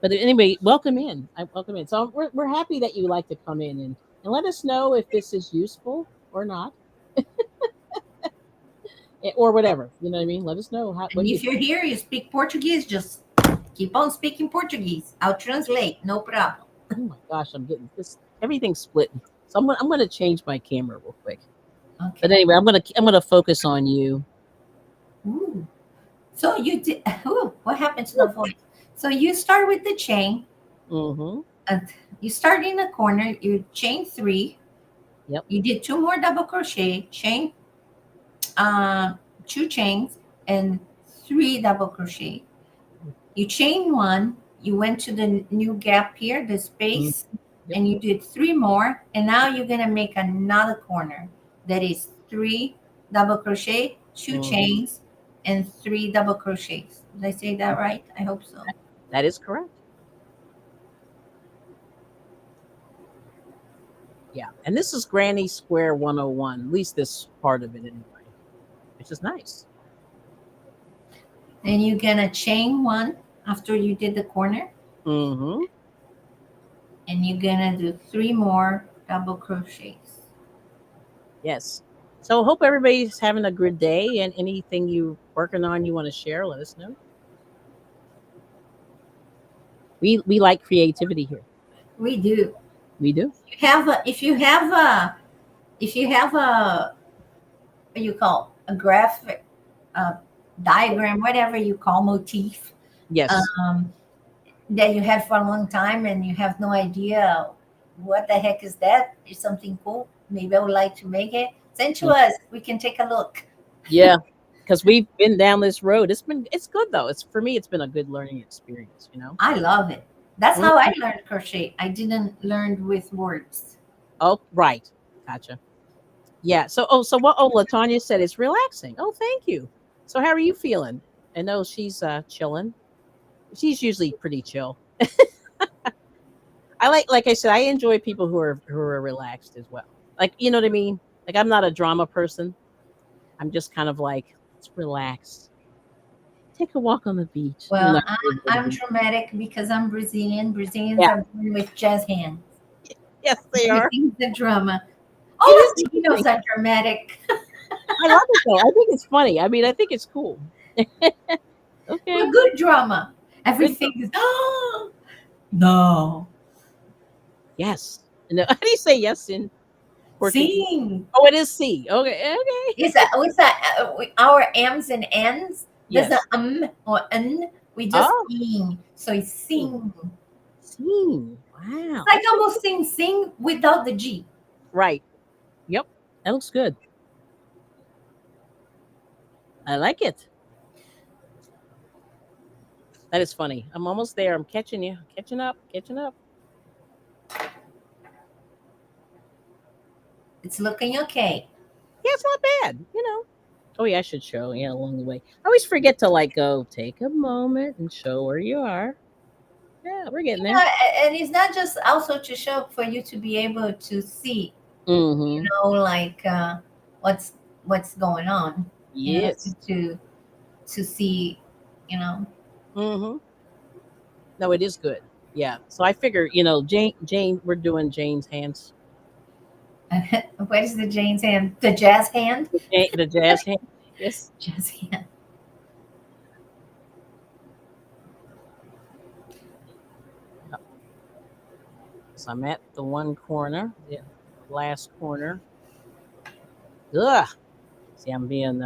But anyway, welcome in. I welcome in. So we're happy that you like to come in and let us know if this is useful or not. Or whatever. You know what I mean? Let us know And what you if you're here, you speak Portuguese, just keep on speaking Portuguese. I'll translate. No problem. oh my gosh, I'm getting this everything's splitting. So I'm gonna change my camera real quick. Okay. But anyway, I'm gonna focus on you. Ooh. So you did. Ooh, what happened to the voice? So you start with the chain. Mm-hmm. You start in the corner. You chain three. Yep. You did two more double crochet. Chain, two chains and three double crochet. You chain one. You went to the new gap here, the space, Yep. and you did three more. And now you're gonna make another corner. That is three double crochet, 2 Mhm. chains, and three double crochets. Did I say that right? I hope so. That is correct. Yeah. And this is Granny Square 101, at least this part of it anyway. Which is nice. Then you're gonna chain one after you did the corner, Mm-hmm. and you're gonna do three more double crochets. Yes. So hope everybody's having a good day and anything you working on you want to share, let us know. We like creativity here. We do. We do. You have a if you have a what you call a graphic diagram, whatever you call motif, Yes. um, that you had for a long time and you have no idea what the heck is that? Is something cool? Maybe I would like to make it. Send to us. We can take a look. Yeah. Because we've been down this road. It's good though. It's for me, it's been a good learning experience, I love it. That's Mm. how I learned crochet. I didn't learn with words. Oh, right. Gotcha. Yeah. So what? Oh, Latanya said it's relaxing. Oh, thank you. So, how are you feeling? I know she's chilling. She's usually pretty chill. Like I said, I enjoy people who are relaxed as well. Like, you know what I mean? Like, I'm not a drama person. I'm just kind of like, let's relax. Take a walk on the beach. Even though Well, I live by the I'm beach. dramatic because I'm Brazilian. Brazilians Yeah. are born with jazz hands. Yes, they are. Everything's a drama. It All is Filipinos interesting. are dramatic. I love it though. I think it's funny. I mean, I think it's cool. But Okay. good drama. Good. Everything is, oh, no. Yes. No, how do you say yes in Portuguese? Sing. Oh, it is C. Okay. Okay. Our M's and N's? There's a Yes. or N. We just Oh, sing. So it's sing. scene. It's Wow. like That's almost sing without the G. right. Yep. That looks good. I like it. That is funny. I'm almost there. I'm catching you. Catching up. Catching up. It's looking okay. Yeah, it's not bad. Oh yeah, I should show. Yeah, along the way. I always forget to like go take a moment and show where you are. Yeah, we're getting there. And it's not just also to show for you to be able to see, Mm-hmm. like what's going on, Yes. to see, you know. Mm-hmm. No, it is good. Yeah. So I figure, Jane, we're doing Jane's hands. What is the Jane's hand? The jazz hand? The jazz hand. Yes. Jazz hand. So I'm at the one corner, the last corner. Ugh. See, I'm being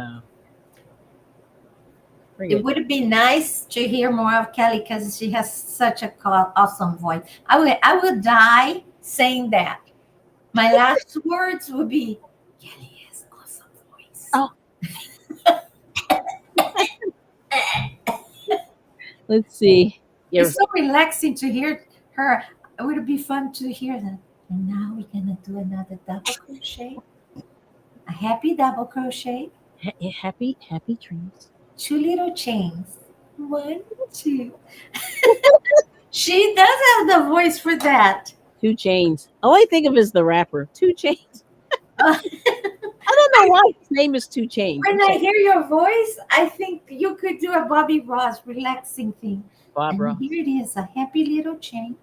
It would be nice to hear more of Kelly because she has such a awesome voice. I would die saying that. My last words would be, Kelly has awesome voice. Oh. Let's see. It's so relaxing to hear her. It would be fun to hear that. And now we're gonna do another double crochet. A happy double crochet. Happy dreams. 2 little chains. 1, 2. She does have the voice for that. 2 Chains. All I think of is the rapper. 2 Chains. Uh, I don't know why his name is 2 Chains. When I hear your voice, I think you could do a Bobby Ross relaxing thing. Barbara. And here it is, a happy little chain.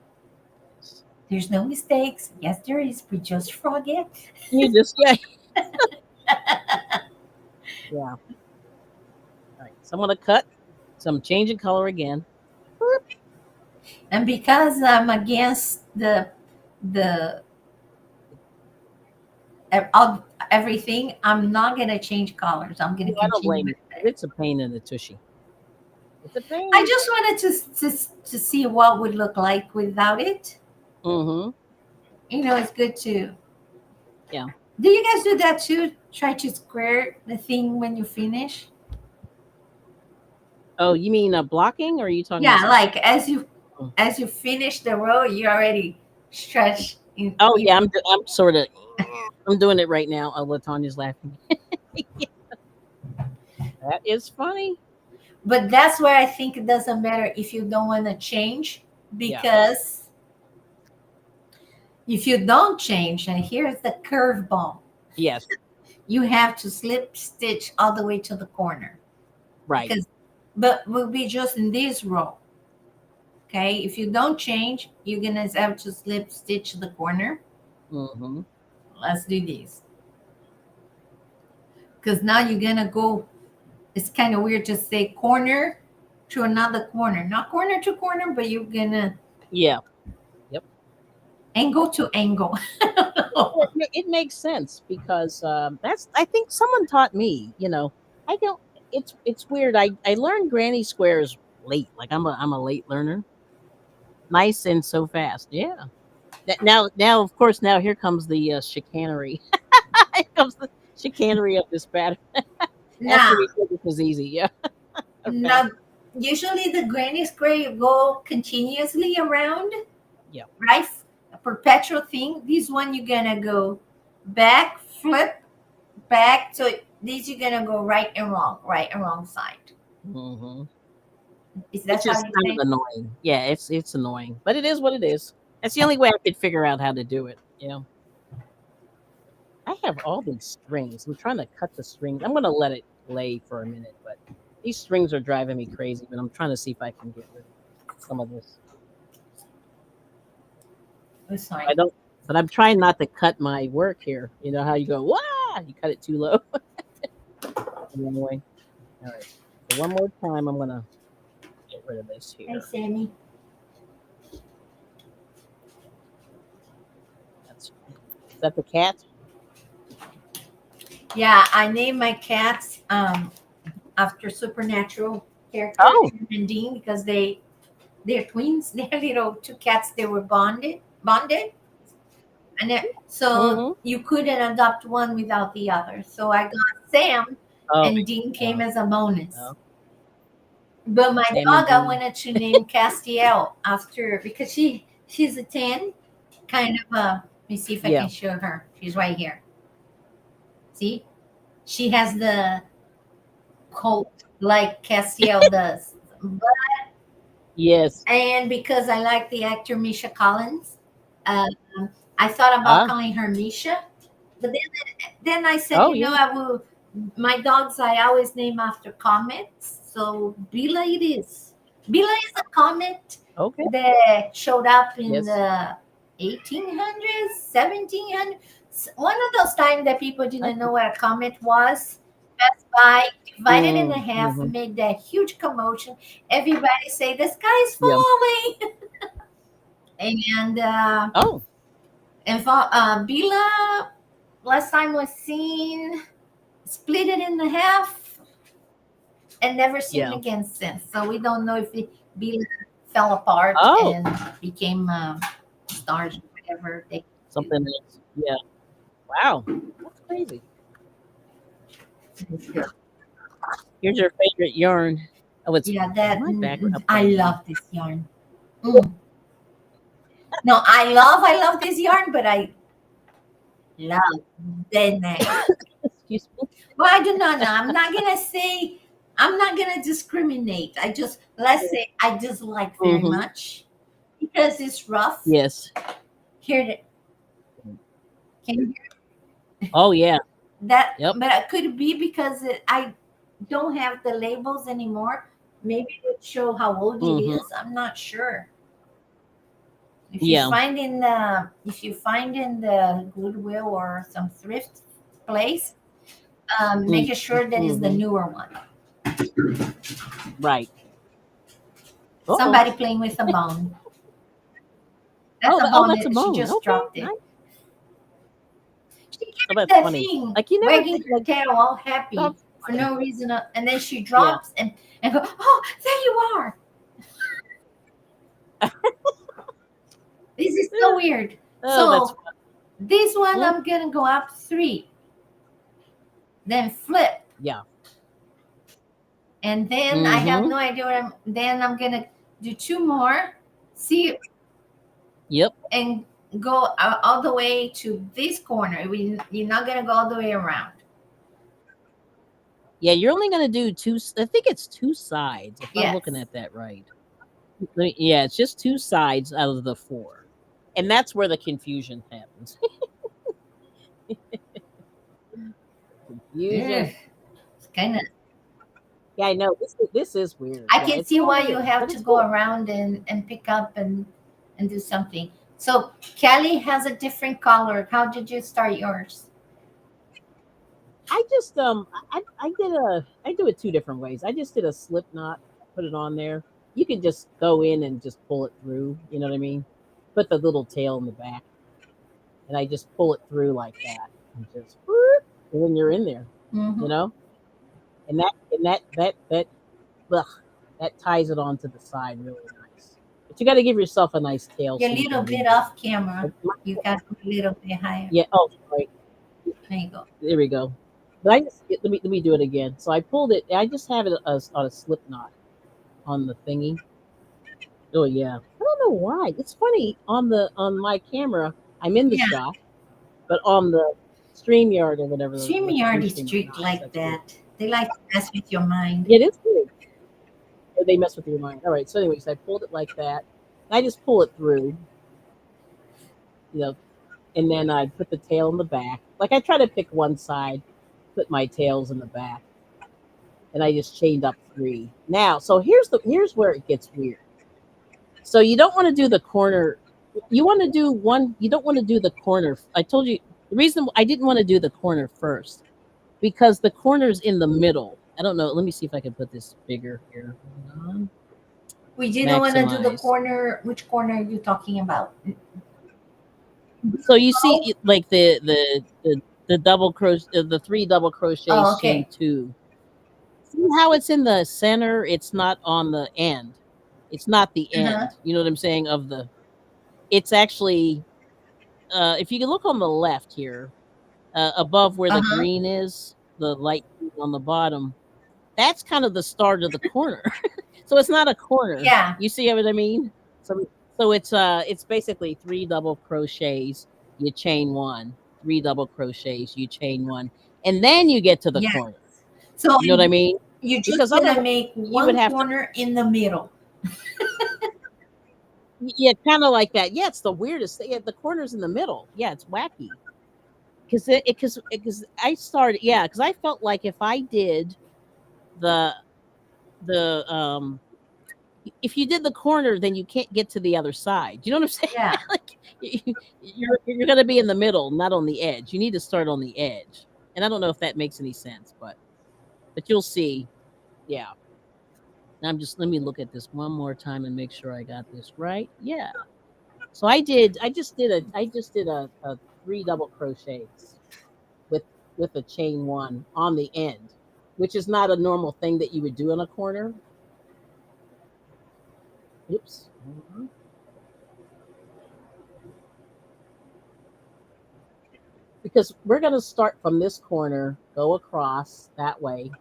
There's no mistakes. Yes, there is. We just forget. You just yeah. Yeah. All right. So I'm gonna cut. So I'm changing color again. And because I'm against the everything, I'm not gonna change colors. I'm gonna I don't blame continue. you. It's a pain in the tushy. It's a pain. I just wanted to see what would look like without it. Mm-hmm. It's good to. Yeah. Do you guys do that too? Try to square the thing when you finish. Oh, you mean blocking, or are you talking? Yeah, about like as you finish the row, you already stretch. Oh yeah, I'm sort of. I'm doing it right now. Oh, Latanya's laughing. That is funny. But that's where I think it doesn't matter if you don't want to change, because if you don't change, and here's the curveball, Yes. you have to slip stitch all the way to the corner. Right. But we'll be just in this row. Okay, if you don't change, you're gonna have to slip stitch the corner. Mm-hmm. Let's do this. Because now you're gonna go, it's kind of weird to say corner to another corner. Not corner to corner, but you're gonna Yeah. Yep. angle to angle. It makes sense because I think someone taught me. I don't. It's weird. I learned granny squares late. Like I'm a late learner. Nice and so fast. Yeah. Now of course now here comes the chicanery. Here comes the chicanery of this pattern. Nah, After we said it was easy. Yeah. not usually the granny square you go continuously around, Yep. right? A perpetual thing. This one you're gonna go back, flip, back. So this you're gonna go right and wrong side. Hmm. Is It's that how just you kind of think? annoying. Yeah, it's annoying, but it is what it is. That's the only way I could figure out how to do it. I have all these strings. I'm trying to cut the strings. I'm gonna let it lay for a minute, but these strings are driving me crazy. But I'm trying to see if I can get rid of some of this. It's I fine. don't, but I'm trying not to cut my work here. You know how you go, wow, you cut it too low. Anyway, all right. So one more time, I'm gonna get rid of this Hey, here. Sammy. Is that the cat? Yeah, I named my cats after supernatural characters, Oh, Tim and Dean, because they're twins. They're little two cats. They were bonded, and so mm-hmm. you couldn't adopt one without the other. So I got Sam, Oh, and Dean came no, as a bonus. no. But my Sam and dog, I Dean. wanted to name Castiel after because she's a 10, kind of a. Let me see if I Yeah. can show her. She's right here. See, she has the coat like Castiel does. Yes. And because I like the actor Misha Collins, um, I thought about Ah. calling her Misha. But then I said, Oh, you know, yeah. I will. My dogs I always name after comets. So Bila it is. Bila is a comet Okay. that showed up in Yes. the 1800s, 1700s. One of those times that people I didn't see. know what a comet was. Passed by, divided in half, Mm-hmm. made that huge commotion. Everybody say the sky's Yeah. falling, and Oh, Bila last time was seen, split it in half, and never seen yeah. again since. So we don't know if Bila fell apart Oh, and became stars, whatever they do. something else. Yeah. Wow. That's crazy. Here's your favorite yarn. Oh, it's Yeah, that my background. I'll put I it on. love this yarn. Mm. No, I love this yarn, but I love the neck. Excuse me. Well, I do not know. I'm not gonna say. I'm not gonna discriminate. I just let's say I dislike very Mm-hmm. much because it's rough. Yes. Here, can you hear Oh, yeah. that? Yep. But it could be because I don't have the labels anymore. Maybe it would show how old it Mm-hmm. is. I'm not sure. Yeah. If you find in the Goodwill or some thrift place, make sure that is the Mm-hmm. newer one. Right. Uh-oh. Somebody playing with a bone. That's Oh, a oh, bone. that's a She bone. just Okay. dropped it. Nice. She Oh, kept that's that funny. thing Like you never wagging think her like tail, all happy dogs. for no reason, and then she Yeah. drops and go, "Oh, there you are." This is so weird. Oh, that's So this one, fun. I'm gonna go up 3, then flip, Yeah. and then I have Mm-hmm. no idea what I'm. Then I'm gonna do 2 more, see, Yep. and go all the way to this corner. You're not gonna go all the way around. Yeah, you're only gonna do two. I think it's two sides, if I'm looking Yes. at that right. Yeah, it's just two sides out of the four, and that's where the confusion happens. Ugh, Confusion. it's kind of. Yeah, I know. This is weird. I Yeah, can it's a see little why you weird, have but to it's go cool. around and pick up and do something. So Kelly has a different color. How did you start yours? I just I do it two different ways. I just did a slip knot, put it on there. You could just go in and just pull it through. You know what I mean? Put the little tail in the back, and I just pull it through like that, and just whoop, and then you're in there. You Mm-hmm. know, and that ugh, that ties it onto the side really nice. But you got to give yourself a nice tail You're so a you little can bit weave it. off camera. You got to go a little bit higher. Yeah. Oh, right. There you go. There we go. But I just let me do it again. So I pulled it. I just have it as on a slip knot, on the thingy. Oh yeah. I don't know why. It's funny on my camera. I'm in the Yeah, shop, but on the StreamYard or whatever, like the StreamYard is Ustream, I'm strict not. like That's weird. that. They like to mess with your mind. Yeah, it is weird. They mess with your mind. All right. So, anyways, I pulled it like that. I just pull it through, you know, and then I put the tail in the back. Like I try to pick one side, put my tails in the back, and I just chained up three. Now, so here's where it gets weird. So you don't want to do the corner. You want to do one. You don't want to do the corner. I told you the reason I didn't want to do the corner first because the corner's in the middle. I don't know. Let me see if I can put this bigger here. Hold on. We didn't want to do the Maximize. corner. Which corner are you talking about? So you see, like the double crochet, the three double Oh, crochets, chain okay. two. See how it's in the center? It's not on the end. It's not the Uh-huh. end. You know what I'm saying? Of the, it's actually if you can look on the left here, above where the Uh-huh. green is, the light green on the bottom, that's kind of the start of the corner. So it's not a corner. Yeah. You see what I mean? So it's basically three double crochets, you chain one, three double crochets, you chain one, and then you get to the Yeah. corner. So You know what I mean? you're just Because gonna otherwise make you would one have to, corner in the middle. yeah, kind of like that. Yeah, it's the weirdest thing. Yeah, the corner's in the middle. Yeah, it's wacky. Because I started, yeah, because I felt like if I did the the if you did the corner, then you can't get to the other side. You know what I'm saying? Yeah. Like you're going to be in the middle, not on the edge. You need to start on the edge. And I don't know if that makes any sense, but you'll see. Yeah. I'm just let me look at this one more time and make sure I got this right. Yeah. So I just did a three double crochets with a chain one on the end, which is not a normal thing that you would do in a corner. Oops. Because we're going to start from this corner, go across that way,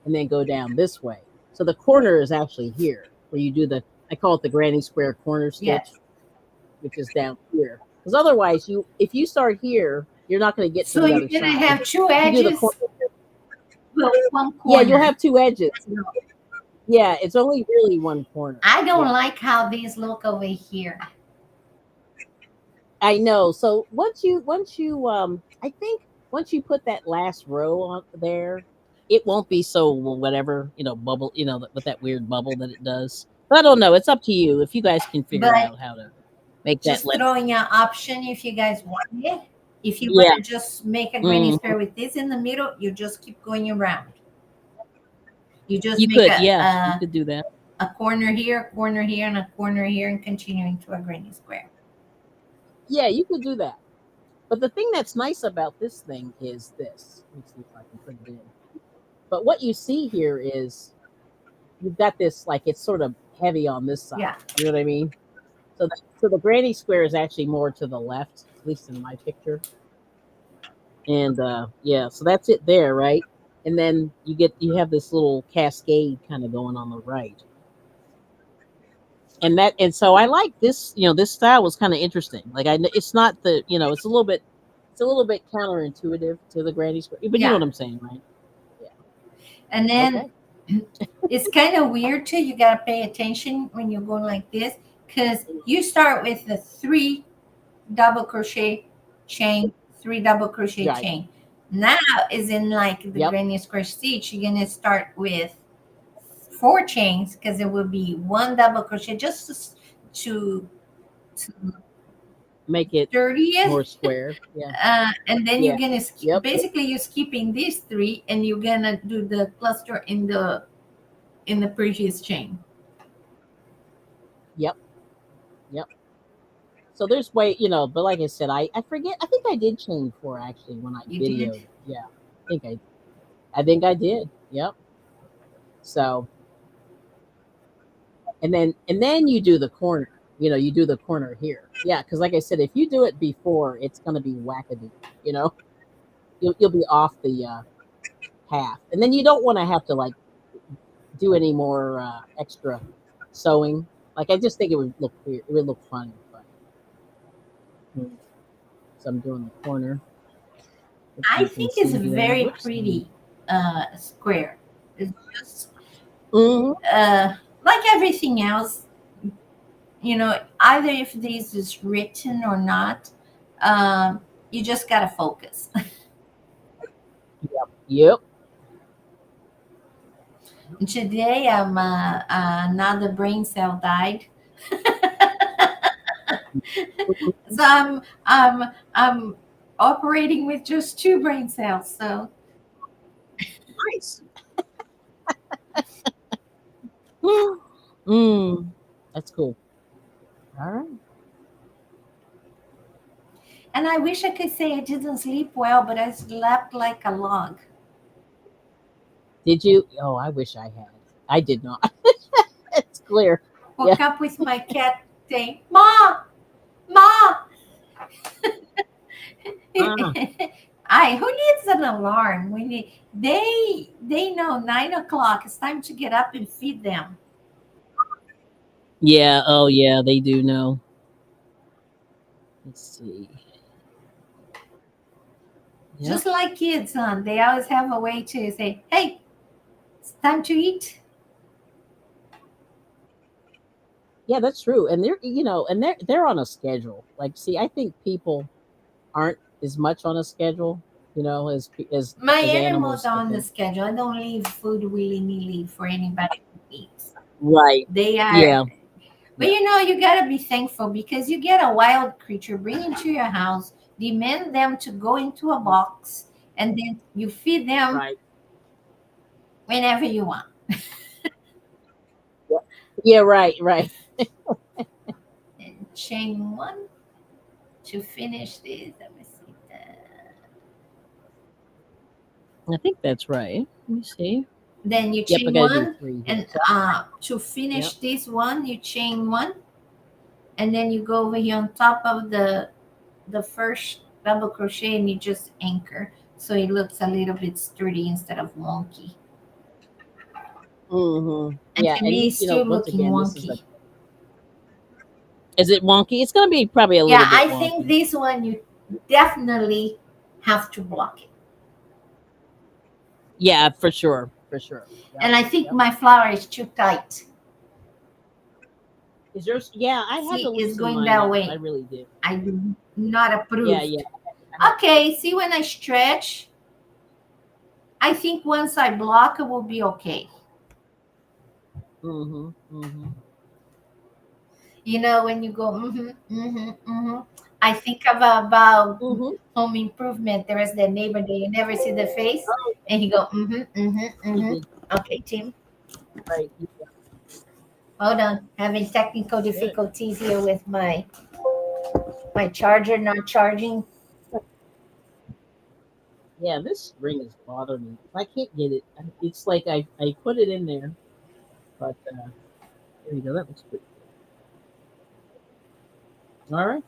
and then go down this way. So the corner is actually here, where you do the, I call it the granny square corner stitch, Yes. which is down here. Because otherwise, if you start here, you're not going to get to So the you're other gonna side. have two If you do the corner, edges, well, one yeah, you'll corner. have two edges. Yeah, it's only really one corner. I don't Yeah, like how these look over here. I know. So once you I think once you put that last row on there, it won't be so whatever, bubble, with that weird bubble that it does. But I don't know. It's up to you if you guys can figure But out how to make that just last. throwing an option if you guys want it. If you want Yeah. to just make a granny Hmm. square with this in the middle, you just keep going around. You just You make could, yeah, you could do that. a corner here, and a corner here, and continuing to a granny square. Yeah, you could do that. But the thing that's nice about this thing is this. Let me see if I can put it in. But what you see here is you've got this, like, it's sort of heavy on this side. Yeah. You know what I mean? So the granny square is actually more to the left, at least in my picture. And yeah, so that's it there, right? And then you have this little cascade kind of going on the right. And so I like this, this style was kind of interesting. Like it's not it's a little bit counterintuitive to the granny square, but you know Yeah. what I'm saying, right? Yeah. And then Okay. it's kind of weird too. You got to pay attention when you're going like this because you start with the three double crochet chain, three double crochet Right. chain. Now is in like the Yep. granny square stitch. You're gonna start with four chains because it will be one double crochet just to Make it 30th. more square. Yeah. And then Yeah. you're gonna skip, Yep. basically you're skipping these three and you're gonna do the cluster in the previous chain. Yep. Yep. So there's but like I said, I forget. I think I did chain four actually when I You videoed did? it. Yeah, I think I did. Yep. So and then you do the corner. You do the corner here. Yeah, because like I said, if you do it before, it's gonna be wackadoo. You know, you'll be off the path, and then you don't want to have to like do any more extra sewing. Like I just think it would look weird. It would look funny. But so I'm doing the corner. If I you can think it's see that. very Whoops. pretty square. It's just Hmm. like everything else, either if this is written or not, you just gotta focus. Yep. Yep. Today, another brain cell died, so I'm operating with just two brain cells. So Nice. Mm, that's cool. All right. and I wish I could say I didn't sleep well, but I slept like a log. Did you? Oh, I wish I had. I did not. It's clear. Yeah. Woke up with my cat saying, "Ma, ma." Ah, I who needs an alarm? We need they know 9 o'clock. It's time to get up and feed them. yeah. Oh, yeah. They do know. Let's see. Just Yep. like kids, huh? They always have a way to say, "Hey, it's time to eat." Yeah, that's true. And they're on a schedule. Like, see, I think people aren't as much on a schedule, My as animals animals. are I on the think. schedule. I don't leave food willy nilly for anybody to eat. Right. They are, Yeah. but Yeah. you gotta be thankful because you get a wild creature bring into your house, demand them to go into a box, and then you feed them Right. whenever you want. Yeah. Yeah. Right. Right. And chain one to finish this. Let me see that. I think that's right. Let me see. Then you Yep. I chain got to do one, three here. and So, to yep. finish this one, you chain one, and then you go over here on top of the first double crochet, and you just anchor, so it looks a little bit sturdy instead of wonky. And Yeah. to And me, it's still once looking again, this is wonky. is it wonky? It's going to be probably a Yeah, little bit I think wonky. this one you definitely have to block it. Yeah, for sure. For sure. Yep. And I think Yep. my flower is too tight. Is yours? Yeah, I had to See, it's loosen going mine that up. I way. really did. I do not Yeah, yeah. approved. I had, Okay, see when I stretch, I think once I block, it will be okay. mm-hmm, mm-hmm, When you go, I think about mm-hmm. home improvement. There is the neighbor that you never see the face, Oh, and he go, mhm, Okay, Tim, right. Yeah, hold on. Having technical good. difficulties here with my charger not charging. Yeah, this ring is bothering me. If I can't get it, it's like I put it in there, but there you go. That looks pretty good. All right.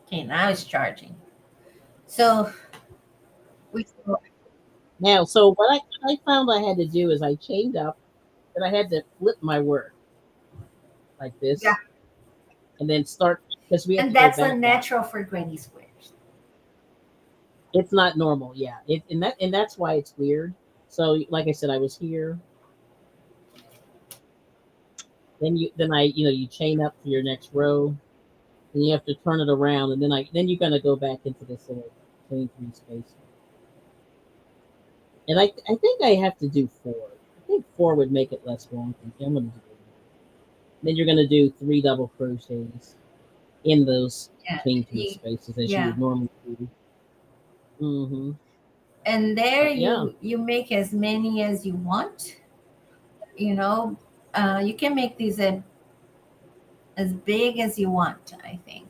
Okay, now it's charging. So we Now, so what I found I had to do is I chained up, and I had to flip my work like yeah, this, and then start because we have and to go that's back up. unnatural for granny squares. It's not normal. Yeah. And that's why it's weird. So, like I said, I was here. Then you chain up for your next row, and you have to turn it around, and then you're gonna go back into this little chain three space. And I think I have to do four. I think four would make it less wonky. I'm gonna do it. Then you're gonna do three double crochets in those Yeah, chain three spaces as you yeah. would normally do. Mm-hmm. And there But yeah. you make as many as you want. You know, you can make these as big as you want. I think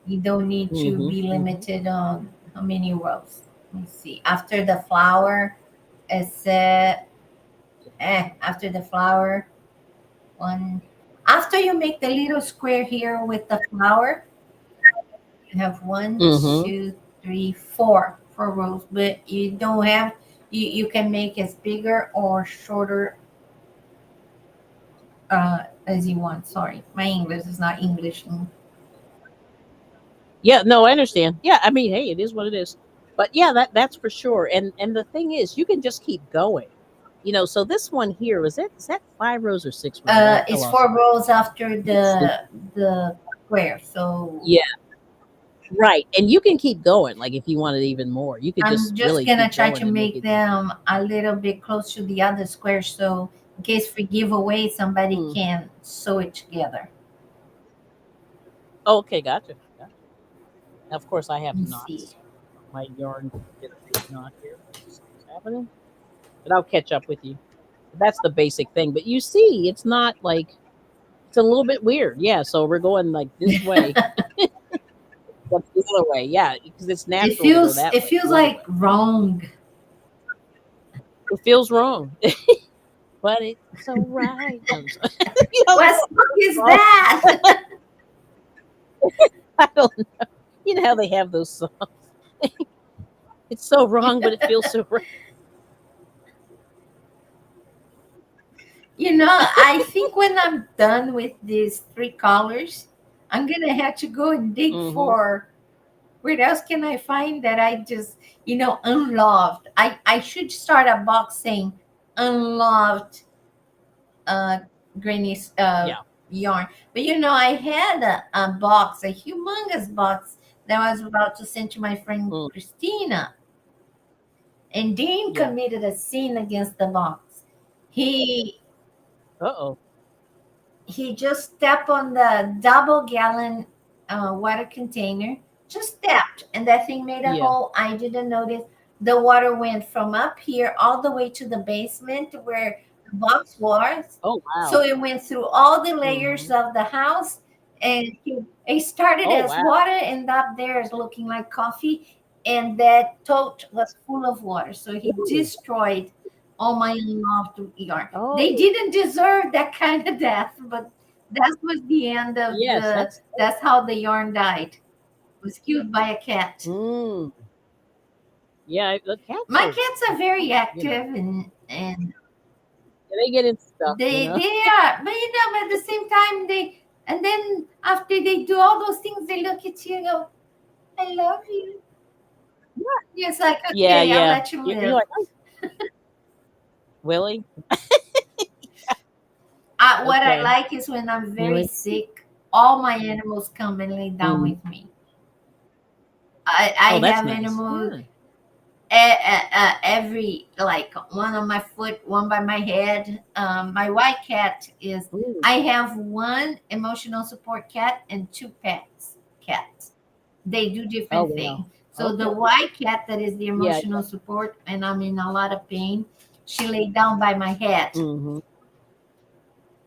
you don't need to Mm-hmm. be Mm-hmm. limited on how many rows. Let me see. After the flower, it's after the flower one. After you make the little square here with the flower, you have one, Mm-hmm. two, three, four rows. But you don't have you can make it bigger or shorter as you want. Sorry, my English is not English. Yeah, no, I understand. Yeah, I mean, hey, it is what it is. But yeah, that's for sure. And the thing is, you can just keep going. So this one here, is that 5 rows or 6 rows? I It's lost four track. rows after It's the square. So Yeah, right. And you can keep going. Like if you wanted even more, you could I'm just just really gonna keep try going to and make make it. them a little bit close to the other square, so in case for giveaway, somebody Hmm. can sew it together. Oh, okay, gotcha. Now, of course, I Let have me see. knots. My yarn did a big knot here. Let's see what's happening. But I'll catch up with you. That's the basic thing. But you see, it's not like it's a little bit weird. Yeah, so we're going like this way. That's the other way. Yeah, because it's It natural to go feels that it way, feels the other like way. wrong. It feels wrong, but it's so right. I'm sorry. What song is that? I don't. You know how they have those songs. It's so wrong, but it feels so right. I think when I'm done with these three colors, I'm gonna have to go and dig Hmm. for where else can I find that I just, unloved. I should start a box saying unloved uh granny's Yeah. yarn. But I had a box, a humongous box that I was about to send to my friend Mm, Christina, and Dean yeah. committed a sin against the box. He Uh-oh. he just stepped on the double-gallon water container, just stepped, and that thing made a Yeah. hole. I didn't notice. The water went from up here all the way to the basement where the box was. Oh, So wow. it went through all the layers Hmm. of the house, and it started Oh, as wow. water, and up there is looking like coffee. And that tote was full of water. So he Ooh. destroyed all my unloved yarn. They Oh, didn't deserve that kind of death, but that was the end of yes. that's how the yarn died. Was killed by a cat. Mm, yeah. The cats My are, cats are very you know, active, and they get into stuff. they are, but at the same time and then after they do all those things, they look at you and go, "I love you." It's like, Yeah, okay, I'll yeah. let you You're live. like, oh, Willie. What I Okay. like is when I'm very Really? sick, all my animals come and lay down Mhm. with me. I Oh, that's have nice. animals Yeah. every, like, one on my foot, one by my head. My white cat is. Ooh. I have one emotional support cat and two pets cats. They do Oh, different wow. things. So Okay. the white cat that is the Yeah. emotional support, and I'm in a lot of pain. She lay down by my head Hmm.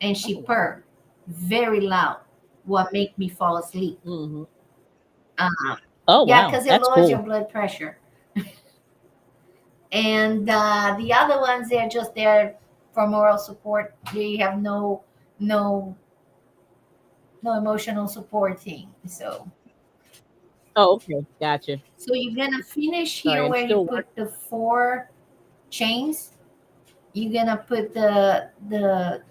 and Oh, she wow. purr very loud, what make me fall asleep. Hmm. Uh, Oh, yeah, wow. because it That's lowers your cool. blood pressure. And the other ones, they're just there for moral support. They have no no emotional support thing. Oh, okay. Gotcha. So you're gonna finish Sorry, here I'm where you still put the four chains. You're gonna put the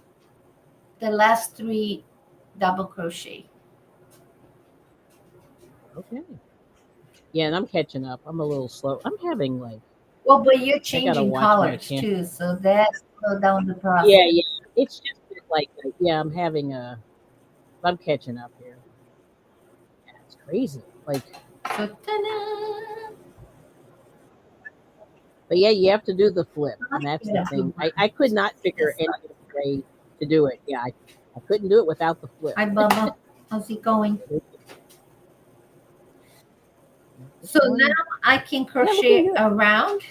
last three double crochet. working. Okay. Yeah, and I'm catching up. I'm a little slow. I'm having like, Well, but you're I gotta changing watch my colors camera. too, so that slow down the process. Yeah, yeah. It's just been like, yeah, I'm having a, I'm catching up here. Yeah, it's crazy. Like, So ta-da! but yeah, you have to do the flip, I and that's get the a thing. blue I one. could not figure This any one. other way to do it. Yeah, I couldn't do it without the flip. Hi, Bubba. How's it going? This So now one, I can yeah, looking crochet good. around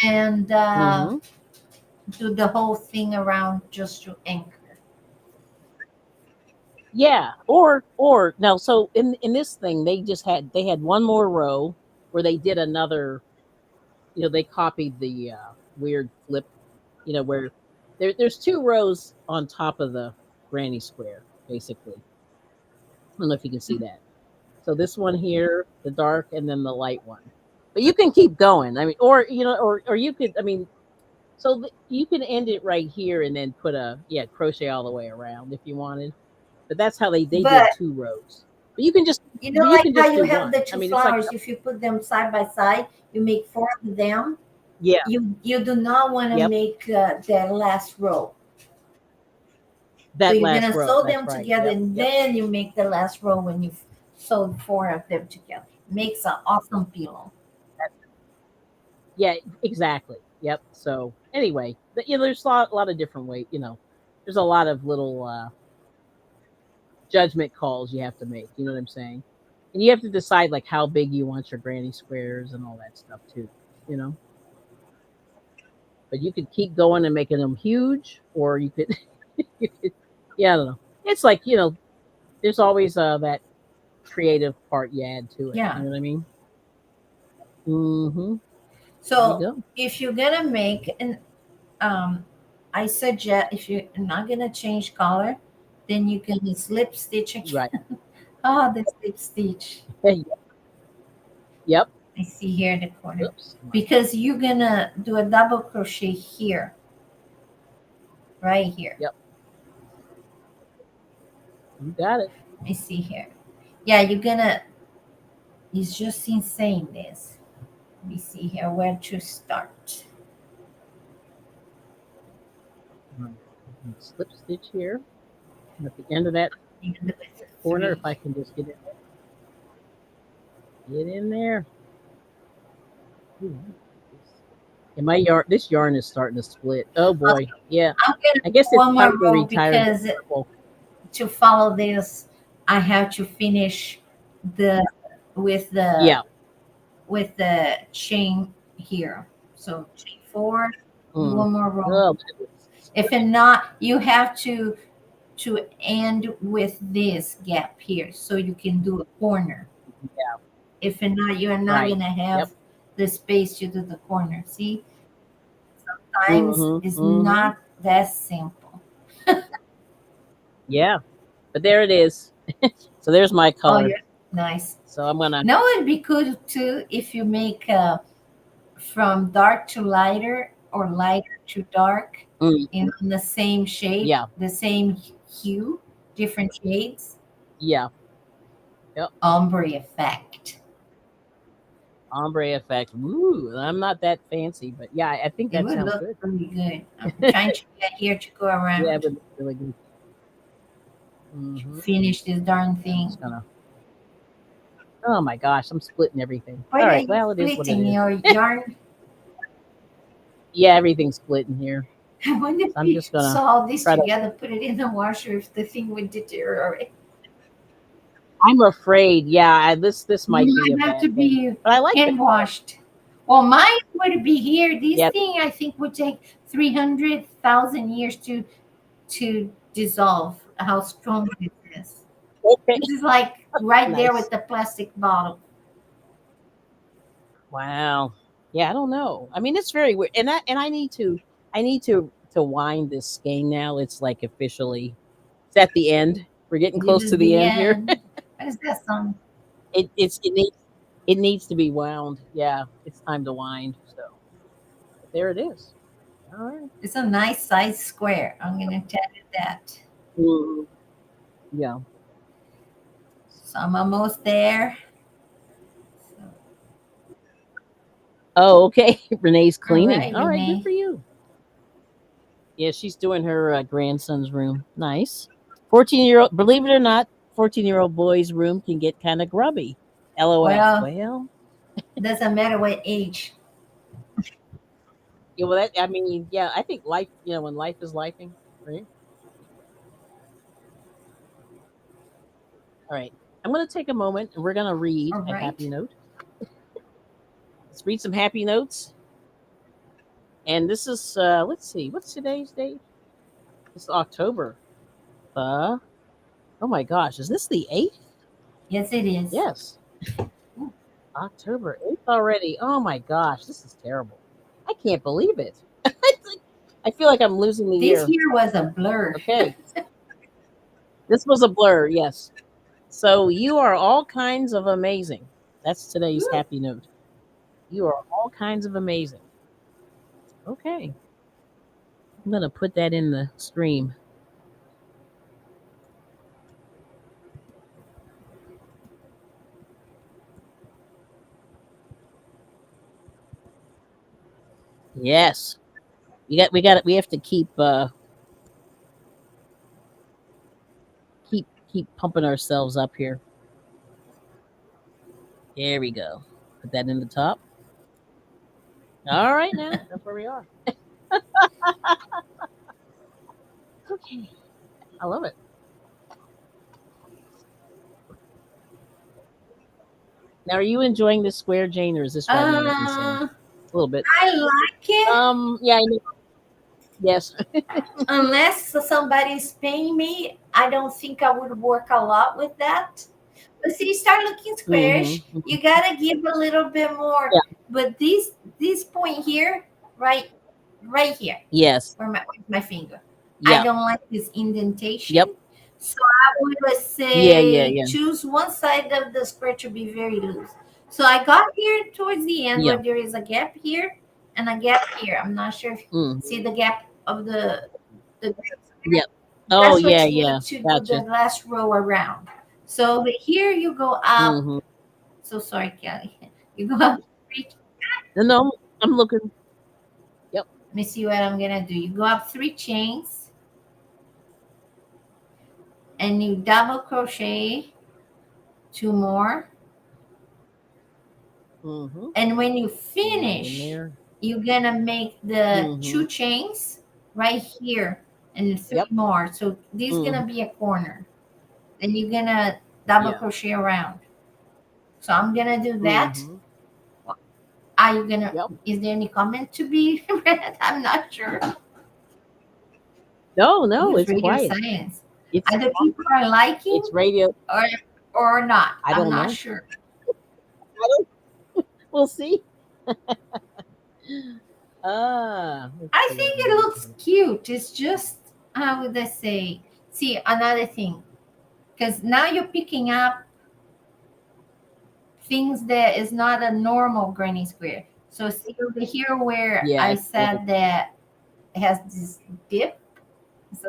and Mm-hmm. do the whole thing around just to anchor. Yeah, or no. So in this thing, they had one more row where they did another. They copied the weird flip. Where there's 2 rows on top of the granny square, basically. I don't know if you can see that. So this one here, the dark, and then the light one. But you can keep going. I mean, or you could. I mean, So you can end it right here and then put a crochet all the way around if you wanted. But that's how they But did 2 rows. But you can just you like can how just you do have one. the I two mean, it's like flowers, if you put them side by side, you make four of them. yeah, You do not want to yep, make that last row. So that you're last gonna row. sew That's them right. together, Yep, and yep. then you make the last row when you've sewed four of them together. Makes an awesome pillow. Yeah, exactly. Yep. So anyway, there's a lot of different ways. There's a lot of little judgment calls you have to make. You know what I'm saying? And you have to decide like how big you want your granny squares and all that stuff too. You know, but you could keep going and making them huge, or you could, you could yeah, I don't know. It's like there's always that creative part you add to it. You Yeah. know what I mean? Mm-hmm. There you So go. if you're gonna make an um, I suggest if you're not gonna change color, then you can slip stitch again. Right. Oh, the slip stitch. Yep. I see here in the corner. Oops. Because you're gonna do a double crochet here, right here. Yep. You got it. I see here. Yeah, you're gonna. It's just insane. This. Let me see here where to start. Right. Slip stitch here. And at the end of that You can do it corner, if three. I can just get in there. Ooh. And this yarn is starting to split. Oh boy, yeah. I'm gonna I do guess it's one time more to row retire the because purple. to follow this, I have to finish the with the Yeah. with the chain here. So chain four, do Mm. one more row. Oh, If not, you have to end with this gap here so you can do a corner. yeah. If not, you're not Right. gonna Yep. have the space to do the corner. See, sometimes Mm-hmm. it's Mm-hmm. not that simple. Yeah. But there it is. So there's my Oh, color. you're nice. So I'm gonna. No, it'd be good too if you make from dark to lighter or lighter to dark Mm, in the same shape, yeah. the same hue, different shades. Yeah. Yep. Ombre effect. Ombre effect. Woo. I'm not that fancy, but yeah, I think It that would sounds look good. really good. I'm trying to get here to go Yeah, around it would look really good. to Mm-hmm. finish this darn I'm thing. just gonna. Oh my gosh, I'm splitting everything. Why All are right. you Well, it is what it splitting is. your yarn? Yeah, everything's splitting here. I wonder if So I'm you just gonna sew all this try to. together, put it in the washer, if the thing would deteriorate. I'm afraid. Yeah, this might be a Might have to bad thing, be but I like the hand color. washed. Well, mine would be here. This Yeah. thing I think would take 300,000 years to dissolve. How strong this is. Okay. This is like right there Nice. with the plastic bottle. Wow. Yeah, I don't know. I mean, it's very weird, and I need to wind this skein now. It's like officially, it's at the end. We're getting This close is to the the end here. end. What is that song? It needs to be wound. Yeah, it's time to wind. So there it is. All right. It's a nice size square. I'm gonna tell you that. Mhm. Yeah. So I'm almost there. So, Oh, okay. Renee's all cleaning. right, All right, good for Renee. you. Yeah, she's doing her grandson's room. Nice. 14-year-old, believe it or not, 14-year-old boy's room can get kind of grubby. LOL. Well, Well, doesn't matter what age. yeah, well, I mean, yeah, I think life, when life is lifing, right? All right. I'm going to take a moment and we're going to read All a happy right. note. Let's read some happy notes. And this is, let's see, what's today's date? It's October. Oh my gosh, is this the 8th? Yes, it is. Yes. October 8th already. Oh my gosh, this is terrible. I can't believe it. I feel like I'm losing the This year. year was a blur. Okay. This was a blur, yes. So you are all kinds of amazing. That's today's Woo. happy note. You are all kinds of amazing. Okay. I'm gonna put that in the stream. Yes. We have to keep pumping ourselves up here. There we go. Put that in the top. All right now. That's where we are. Okay. I love it. Now are you enjoying this square, Jane, or is this driving you insane? Uh, A little bit. I like it Yeah, I know. Yes. unless somebody's paying me. I don't think I would work a lot with that. But see, start looking squarish. Mm-hmm. You gotta give a little bit more. Yeah. But this point here, right here, Yes. where my finger, I Yeah. don't like this indentation. Yep. So I would say Yeah. choose one side of the square to be very loose. So I got here towards the end Yeah. where there is a gap here and a gap here. I'm not sure if you Mm. see the gap of the Yep. Oh that's what yeah, you yeah. need to do Gotcha. the last row around. So over here you go up. Mm-hmm. So sorry, Kelly. You go up three. No, I'm looking. Yep. Let me see what I'm gonna do. You go up 3 chains and you double crochet 2 more. Mm-hmm. And when you In finish, there. you're gonna make the Mm-hmm. 2 chains right here and 3 more. So this is Mm-hmm. gonna be a corner. Then you're gonna double Yeah. crochet around. So I'm gonna do that. Mm-hmm. Are you gonna? Yep. Is there any comment to be read? I'm not sure. No, Use it's radio quiet. science. It's Either people are liking it's radio. or not. I I'm don't not know. sure. We'll see. Let's I see think what it we looks have. cute. It's just how would I say? See another thing, because now you're picking up things that is not a normal granny square. So see over here where Yeah. I said that it has this dip. So,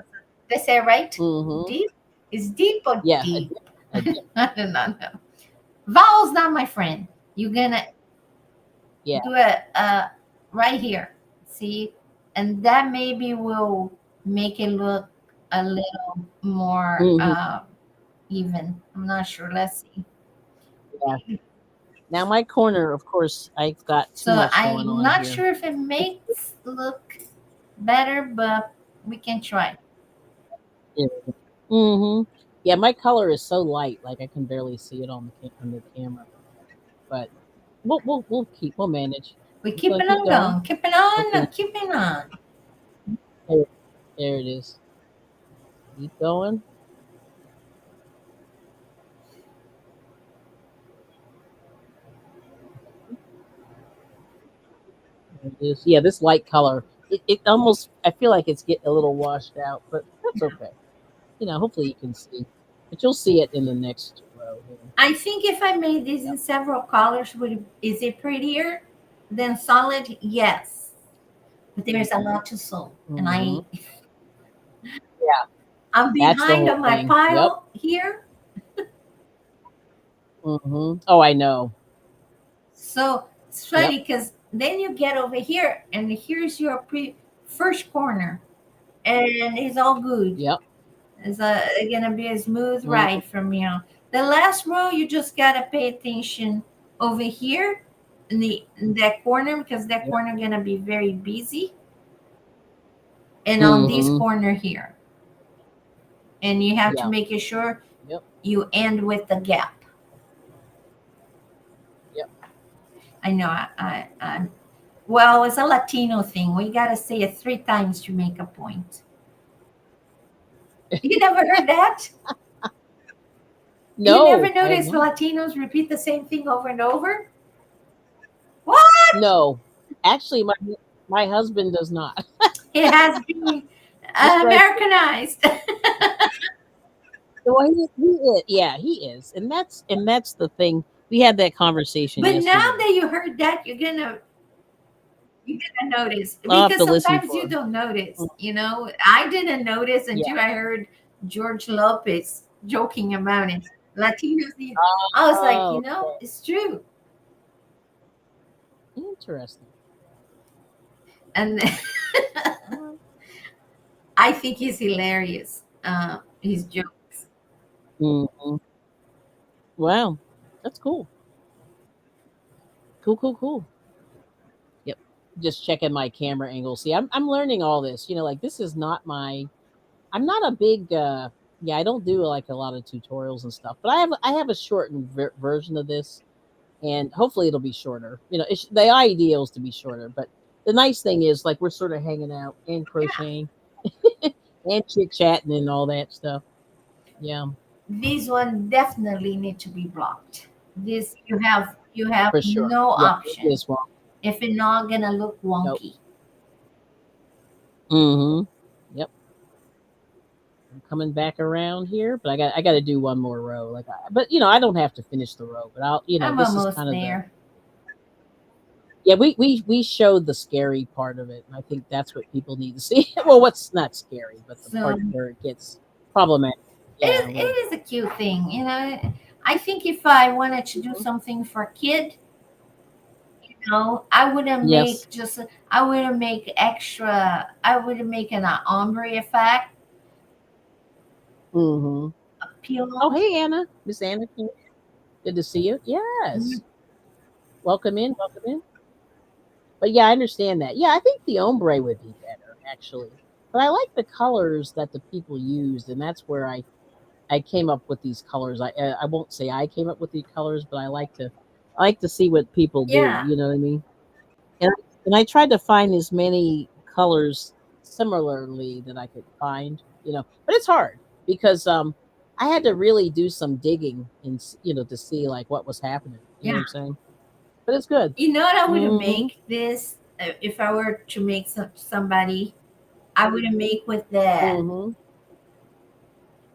did I say it right? Mm-hmm. Deep is deep or Yeah. deep? A dip. I do not know. Vowels, not my friend. You're gonna Yeah. do it right here. See, and that maybe will make it look a little more Mm-hmm. even. I'm not sure. Let's see. Yeah. Now my corner, of course, I've got too So much going I'm on not here. sure if it makes look better, but we can try. Yeah. Mm-hmm. Yeah, my color is so light, like I can barely see it on the camera. But we'll manage. We're Just gonna keeping keep on going. going, keeping on, Hopefully, keeping on. there, there it is. Keep going. There it is. Yeah, this light color. It almost. I feel like it's getting a little washed out, but that's okay. Hopefully you can see, but you'll see it in the next row here. I think if I made this Yep. in several colors, is it prettier than solid? Yes, but there is a lot to sew, and Mm-hmm. I Yeah, I'm that's the behind whole on my thing. Yep. pile here. Mm-hmm. Oh, I know. So it's Yep. funny because then you get over here, and here's your first corner, and it's all good. Yep. It's gonna be a smooth Mm, ride from you. The last row, you just gotta pay attention over here in that corner because that yep. corner gonna be very busy, and on this Mm-hmm. corner here, and you have to Yeah. make it sure Yep. you end with the gap. Yep. I know. Well, it's a Latino thing. We gotta say it 3 times to make a point. You never heard that? You No, never I have noticed not. Latinos repeat the same thing over and over? What? No, actually, my husband does not. It has been Just right. Americanized. Well, he is. Yeah, he is, and that's the thing. We had that conversation But now yesterday. that you heard that, you're gonna You didn't notice I'll have because to listen sometimes for you her. don't notice. Mm, I didn't notice yeah. until I heard George Lopez joking about it. Latinos need. I was like, Oh, it's true, interesting. and All right. I think he's hilarious. His jokes. Mhm. Wow, that's cool. Cool, cool, cool. Yep. Just checking my camera angle. See, I'm learning all this. Like this is not my. I'm not a big. Yeah, I don't do like a lot of tutorials and stuff, but I have a shortened version of this, and hopefully it'll be shorter. The idea is to be shorter, but the nice thing is like we're sort of hanging out and crocheting and chit chatting and all that stuff. Yeah, This one definitely need to be blocked. This you have for sure. no Yeah, option this one. if it's not gonna look Nope. wonky. Mm-hmm. Yep. I'm coming back around here, but I got to do one more row. But I don't have to finish the row. But I'm this is almost kind of the. there. Yeah, we showed the scary part of it, and I think that's what people need to see. Well, what's not scary, but the So part where it gets problematic. Yeah. it is a cute thing, I think if I wanted to do Mhm. something for a kid, I wouldn't Yes. make just I wouldn't make extra. I wouldn't make an ombre effect, Hmm. Oh, peel. hey, Anna, Miss Anna, good to see you. Yes, welcome in, welcome in. But yeah, I understand that. Yeah, I think the ombre would be better actually. But I like the colors that the people used, and that's where I came up with these colors. I won't say I came up with these colors, but I like to see what people do. Yeah, You know what I mean? And I tried to find as many colors similarly that I could find. But it's hard because I had to really do some digging and to see like what was happening. You know yeah. what I'm saying? But it's good. What I would Hmm. make this if I were to make somebody. I would make with the Hmm.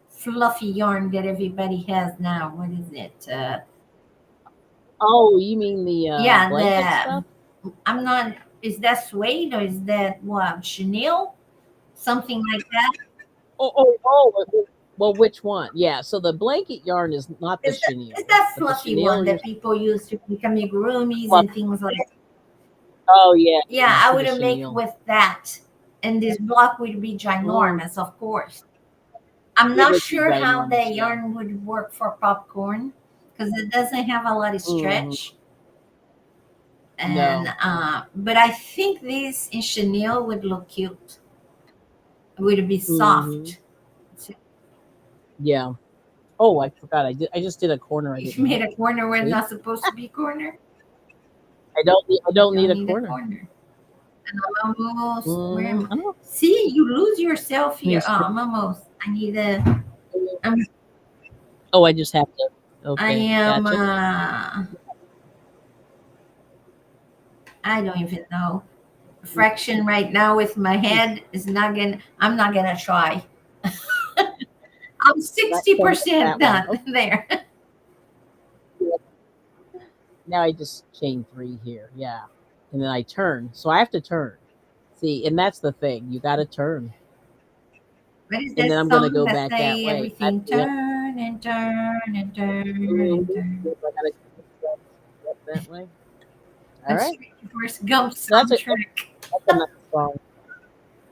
fluffy yarn that everybody has now. What is it? Oh, you mean the Yeah, blanket stuff? I'm not. Is that suede or is that what chenille? Something like that. Oh, oh, oh. Well, which one? Yeah. So the blanket yarn is not the Is chenille, that but the fluffy chenille one you're that people use to make amigurumis fluff. and things like that? Oh yeah, Yeah, I I see the would make chenille. with that. And this block would be Mm, ginormous, of course. I'm it not would be sure how the ginormous. Yeah. yarn would work for popcorn because it doesn't have a lot of Hmm. stretch. And No. No. but I think this in chenille would look cute. It would be Hmm. soft. So Yeah. Oh, I forgot. I just did a corner I you didn't made need. a corner where it's See, not supposed to be corner. I don't. I You don't need don't a need a corner. corner. And I'm almost where Hmm. am I? I don't. See, you lose yourself Let me here. Oh, see. I'm almost. I need a. I'm, Oh, I just have to. I Okay, am. gotcha. I don't even know. Fraction right now with my head is not gonna. I'm not gonna try. I'm Not, sixty so not percent that one. done there. Okay. Now I just chain three here. Yeah, and then I turn. So I have to turn. See, and that's the thing. You got to turn, What is and that then I'm gonna song go that back that say way. everything Yeah. turn and turn and turn Mhm. and turn? Yep, I gotta go that way. All That's right. Forrest Gump That's a soundtrack. that's a nice song.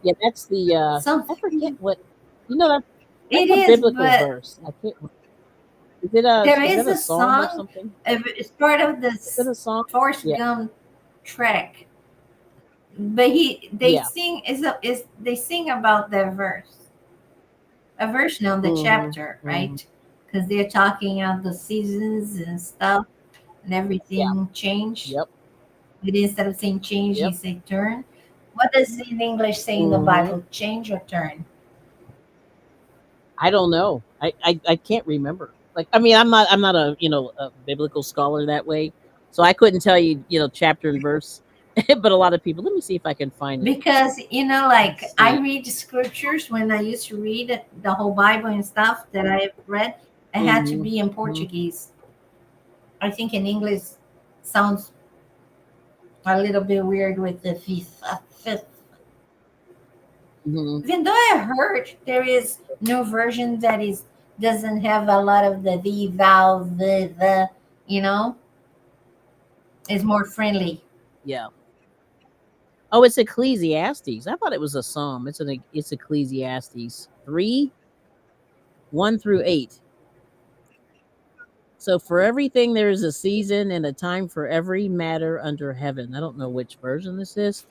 Yeah, that's the I forget Something what that's it a is, biblical but verse. I can't. Is it a there is is that a a psalm or song. something? It's part of Is it this a song? Forrest Yeah. Gump track, but they Yeah. sing is they sing about the verse, a version of the Mhm. chapter, Mhm. right? Because they're talking of the seasons and stuff, and Yeah. everything changed. Yep. But instead of saying change, he Yep. say turn. What does it in English say in the Mhm. Bible? Change or turn? I don't know. I can't remember. Like I mean, I'm not a a biblical scholar that way, so I couldn't tell you chapter and verse. But a lot of people. Let me see if I can find it. Because Let's like I see. read the scriptures when I used to read the whole Bible and stuff that I read. It had to Mhm. be in Mhm. Portuguese. I think in English sounds a little bit weird with the fifth. Mhm. Even though I heard there is no version that is doesn't have a lot of the vowel, the, you know, is more friendly. Yeah. Oh, it's Ecclesiastes. I thought it was a psalm. It's Ecclesiastes 3:1 through 8. So for everything there is a season and a time for every matter under heaven. I don't know which version this is.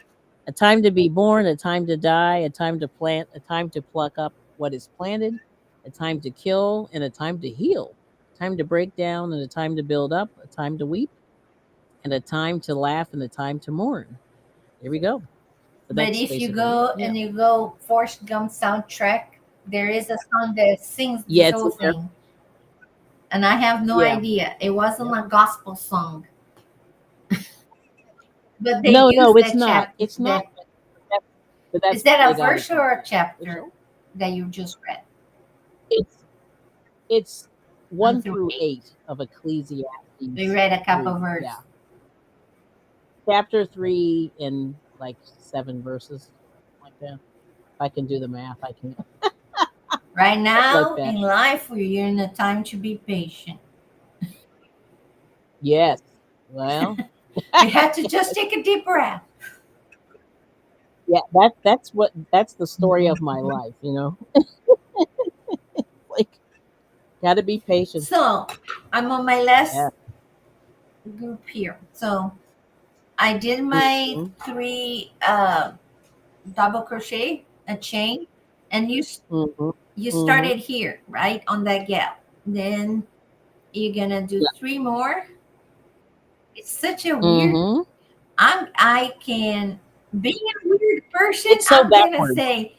A time to be born, a time to die, a time to plant, a time to pluck up what is planted, a time to kill, and a time to heal, a time to break down, and a time to build up, a time to weep, and a time to laugh, and a time to mourn. There we go. But But that's if you basically it. go Yeah. and you go Forrest Gump soundtrack, there is a song that sings Yeah, this it's whole in there. thing. And I have no Yeah. idea. It wasn't a gospel song. But they No, used it's that not. chapter. It's not. That, but that's Is that where a they got it verse from. or a Which chapter one? that you just read? It's it's 1 1 through through 8. 8 of Ecclesiastes We read a couple 3. verses. Yeah. Chapter 3 in like 7 verses. Like that. If I can do the math, I can. Right Like now that. in life, we're in a time to be patient. Yes. Well, You have to just take a deep breath. yeah, that's the story of my life, you know. Like, gotta be patient. So I'm on my last Yeah. group here. So I did my Mhm. 3 double crochet, a chain, and Mhm. you Mhm. started here, right on that gap. Then you're gonna do Yeah. 3 more. It's such a weird. Mhm. I can being a weird person. It's so I'm gonna backwards. say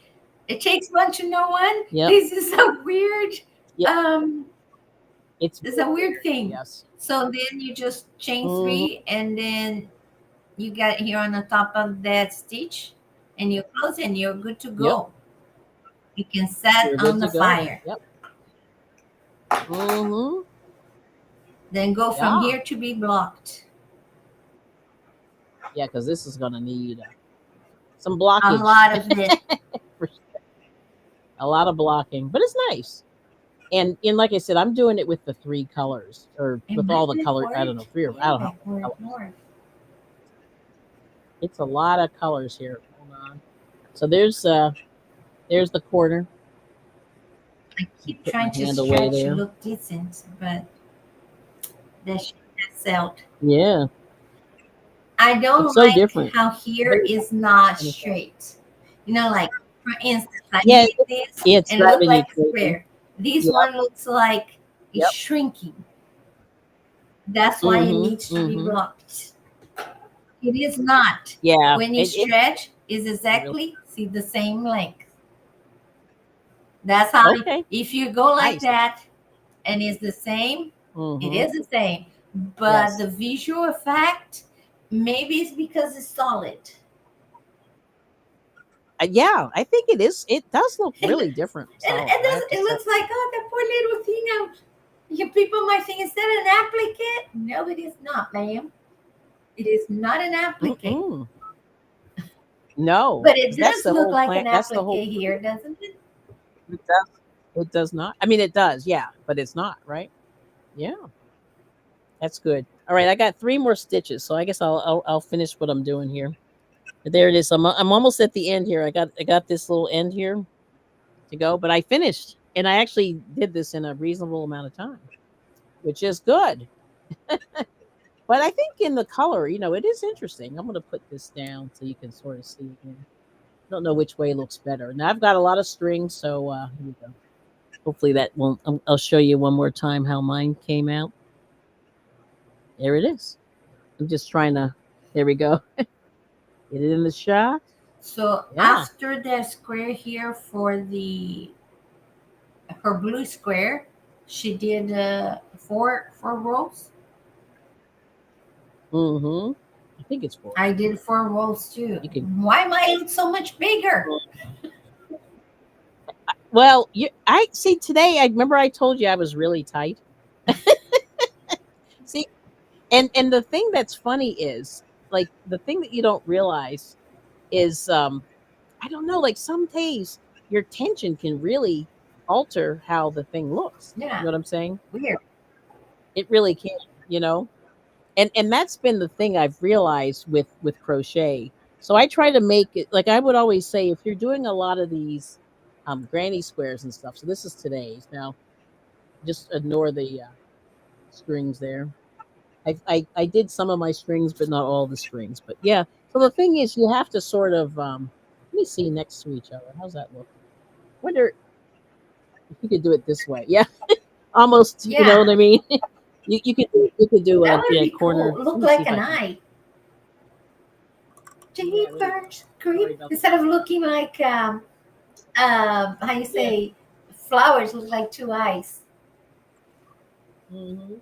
it takes one to know one. Yep. This is a weird. Yep. Um, It's it's a weird thing. yes. So then you just chain Mhm. 3, and then you got here on the top of that stitch, and you close, and you're good to Yep. go. You can set You're on good the to go. fire. Yep. Mhm. Then go from Yeah. here to be blocked. Yeah, because this is gonna need some A blockage. lot of it. A lot of blocking, but it's nice. And like I said, I'm doing it with the 3 colors, or Am with I all the color. I don't know, 3 or I and don't know how many backward, colors. north. It's a lot of colors here. Hold on. So there's the corner. I keep Put my trying to hand away stretch, there. look decent, but that shit has out. Yeah, I it's don't so like different. how here Very is not different. straight. You know, like for instance, I Yeah, made this it's and it looked driving you like a crazy. square. This Yep. one looks like it's Yep. shrinking. That's why it Mhm. needs to be Mhm. blocked. It is not. Yeah. When you stretch, is Really exactly see the same length. That's how. okay. If you go like Nice. that and it's the same, it Mhm. is the same. But Yes. the visual effect, maybe it's because it's solid. Yeah, I think it is. It does look And really different. and Solid. it I does. have to It say. looks like, oh, the poor little thing. You people might think, is that an applique? No, it is not, ma'am. It is not an applique. Mm-mm. No, But it 'cause that's does the look whole like plan. an That's the whole. applique here, doesn't it? It does. It does not. I mean, it does. Yeah, but it's not right. Yeah, that's good. All right, I got 3 more stitches, so I guess I'll finish what I'm doing here. But there it is. I'm almost at the end here. I got this little end here to go, but I finished, and I actually did this in a reasonable amount of time, which is good. But I think in the color, it is interesting. I'm going to put this down so you can sort of see again. I don't know which way looks better. Now I've got a lot of strings, so here we go. Hopefully that won't. I'll show you one more time how mine came out. There it is. I'm just trying to. There we go. Get it in the shot. So Yeah. after the square here for the her blue square, she did four rows. Mm-hmm. I think it's 4. I did 4 rows too. You can. Why am I so much bigger? Well, I see today. I remember I told you I was really tight. See, and the thing that's funny is like the thing that you don't realize is I don't know, like some days your tension can really alter how the thing looks. You Yeah, know what I'm saying? weird. It really can, you know? And that's been the thing I've realized with crochet. So I try to make it like I would always say if you're doing a lot of these granny squares and stuff. So this is today's. Now just ignore the strings there. I did some of my strings, but not all the strings. But yeah. So the thing is, you have to sort of let me see next to each other. How's that look? Wonder if you could do it this way. Yeah, almost. You know Yeah, what I mean? You could do that a would yeah be corner. cool. Let Look me see like if an I can. eye. Yeah, there you go. Jeepers Sorry creep. about that. Instead of looking like how you Yeah. say flowers look like two eyes. Hmm.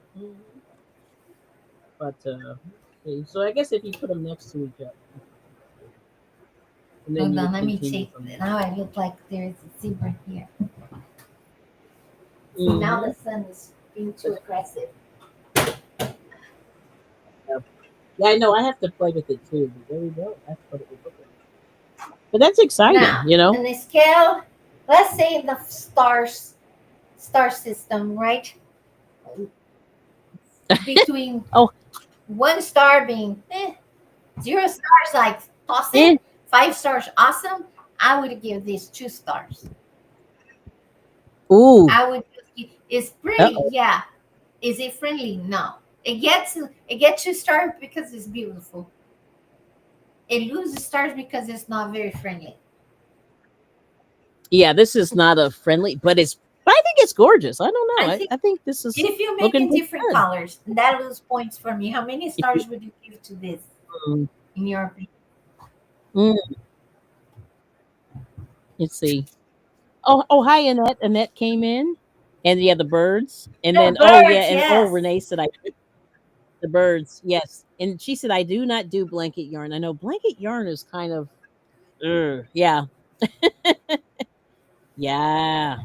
But okay. So I guess if you put them next to each other, and then Hold you on, would let me continue take. from there. Now I look like there's a zebra here. See, now Hmm. the sun is being too aggressive. Yeah. Yeah, I know. I have to play with it too. But there we go. That's what it would look like. But that's exciting, Now, you know. in the scale, let's say the star system, right? Between Oh, one star being zero stars, like toss eh. it, 5 stars, awesome. I would give this 2 stars. Ooh. I would just it's Uh pretty, oh. yeah. Is it friendly? No. It gets 2 stars because it's beautiful. It loses stars because it's not very friendly. Yeah, this is not a friendly, but it's. But I think it's gorgeous. I don't know. I I, think I think this is if you make looking in pretty different good. colors, that loses points for me. How many If you, stars would you give to this, mm, in your opinion? mm, let's see. Oh, hi, Annette. Annette came in, and yeah, the birds, and The then oh yeah, birds, and oh yes. Renee said I the birds, yes, and she said I do not do blanket yarn. I know blanket yarn is kind of, yeah, yeah,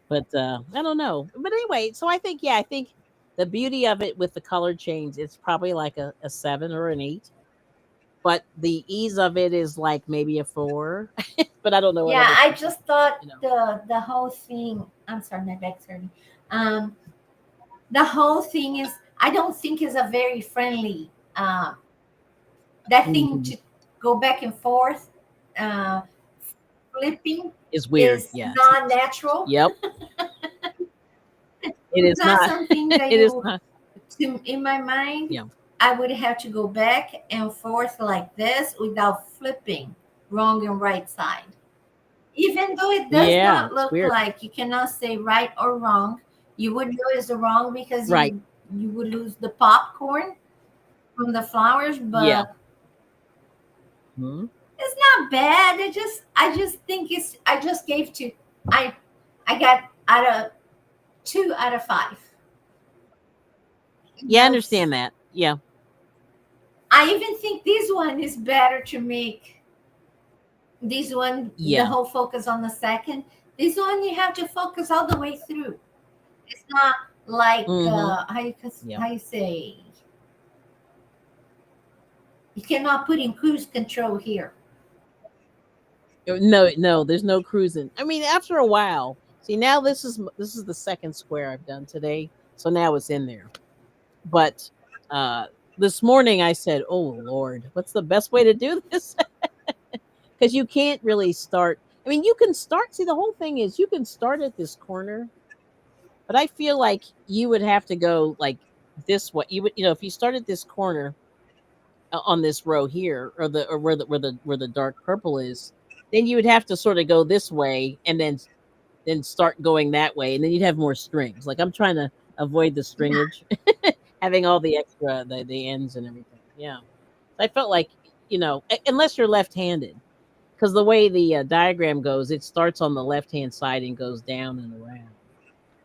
but I don't know. But anyway, so I think yeah, I think the beauty of it with the color change, it's probably like a 7 or an 8. But the ease of it is like maybe a 4. But I don't know what Yeah, other I people, just thought you know. the whole thing. I'm sorry, my back's hurting. Um, the whole thing is, I don't think is a very friendly. That thing Mhm. to go back and forth, uh, flipping, It's weird. is Yeah. not natural. Yep. It It's is not not. something that It is you, not. in my mind, Yeah. I would have to go back and forth like this without flipping wrong and right side. Even though it does Yeah. not It's look weird. like, you cannot say right or wrong, you would know it's wrong because Right. you would lose the popcorn from the flowers, Yeah. but Mhm. it's not bad. I just think it's I just gave two. I got out of 2 out of 5. Yeah. I Yes. understand that. Yeah. I even think this one is better to make. This one, the Yeah. whole focus on the second. This one you have to focus all the way through. It's not like Hmm. Yeah. how you say, you cannot put in cruise control here. No. No. There's no cruising. I mean, after a while. See, now this is the second square I've done today. So now it's in there. But uh this morning I said, "Oh Lord, what's the best way to do this?" Because you can't really start. I mean, you can start. See, the whole thing is you can start at this corner, but I feel like you would have to go like this way. You would, if you start at this corner on this row here, or where the dark purple is, then you would have to sort of go this way, and then start going that way, and then you'd have more strings. Like I'm trying to avoid the stringage, having all the extra the ends and everything. Yeah, I felt like unless you're left-handed, because the way the diagram goes, it starts on the left hand side and goes down and around.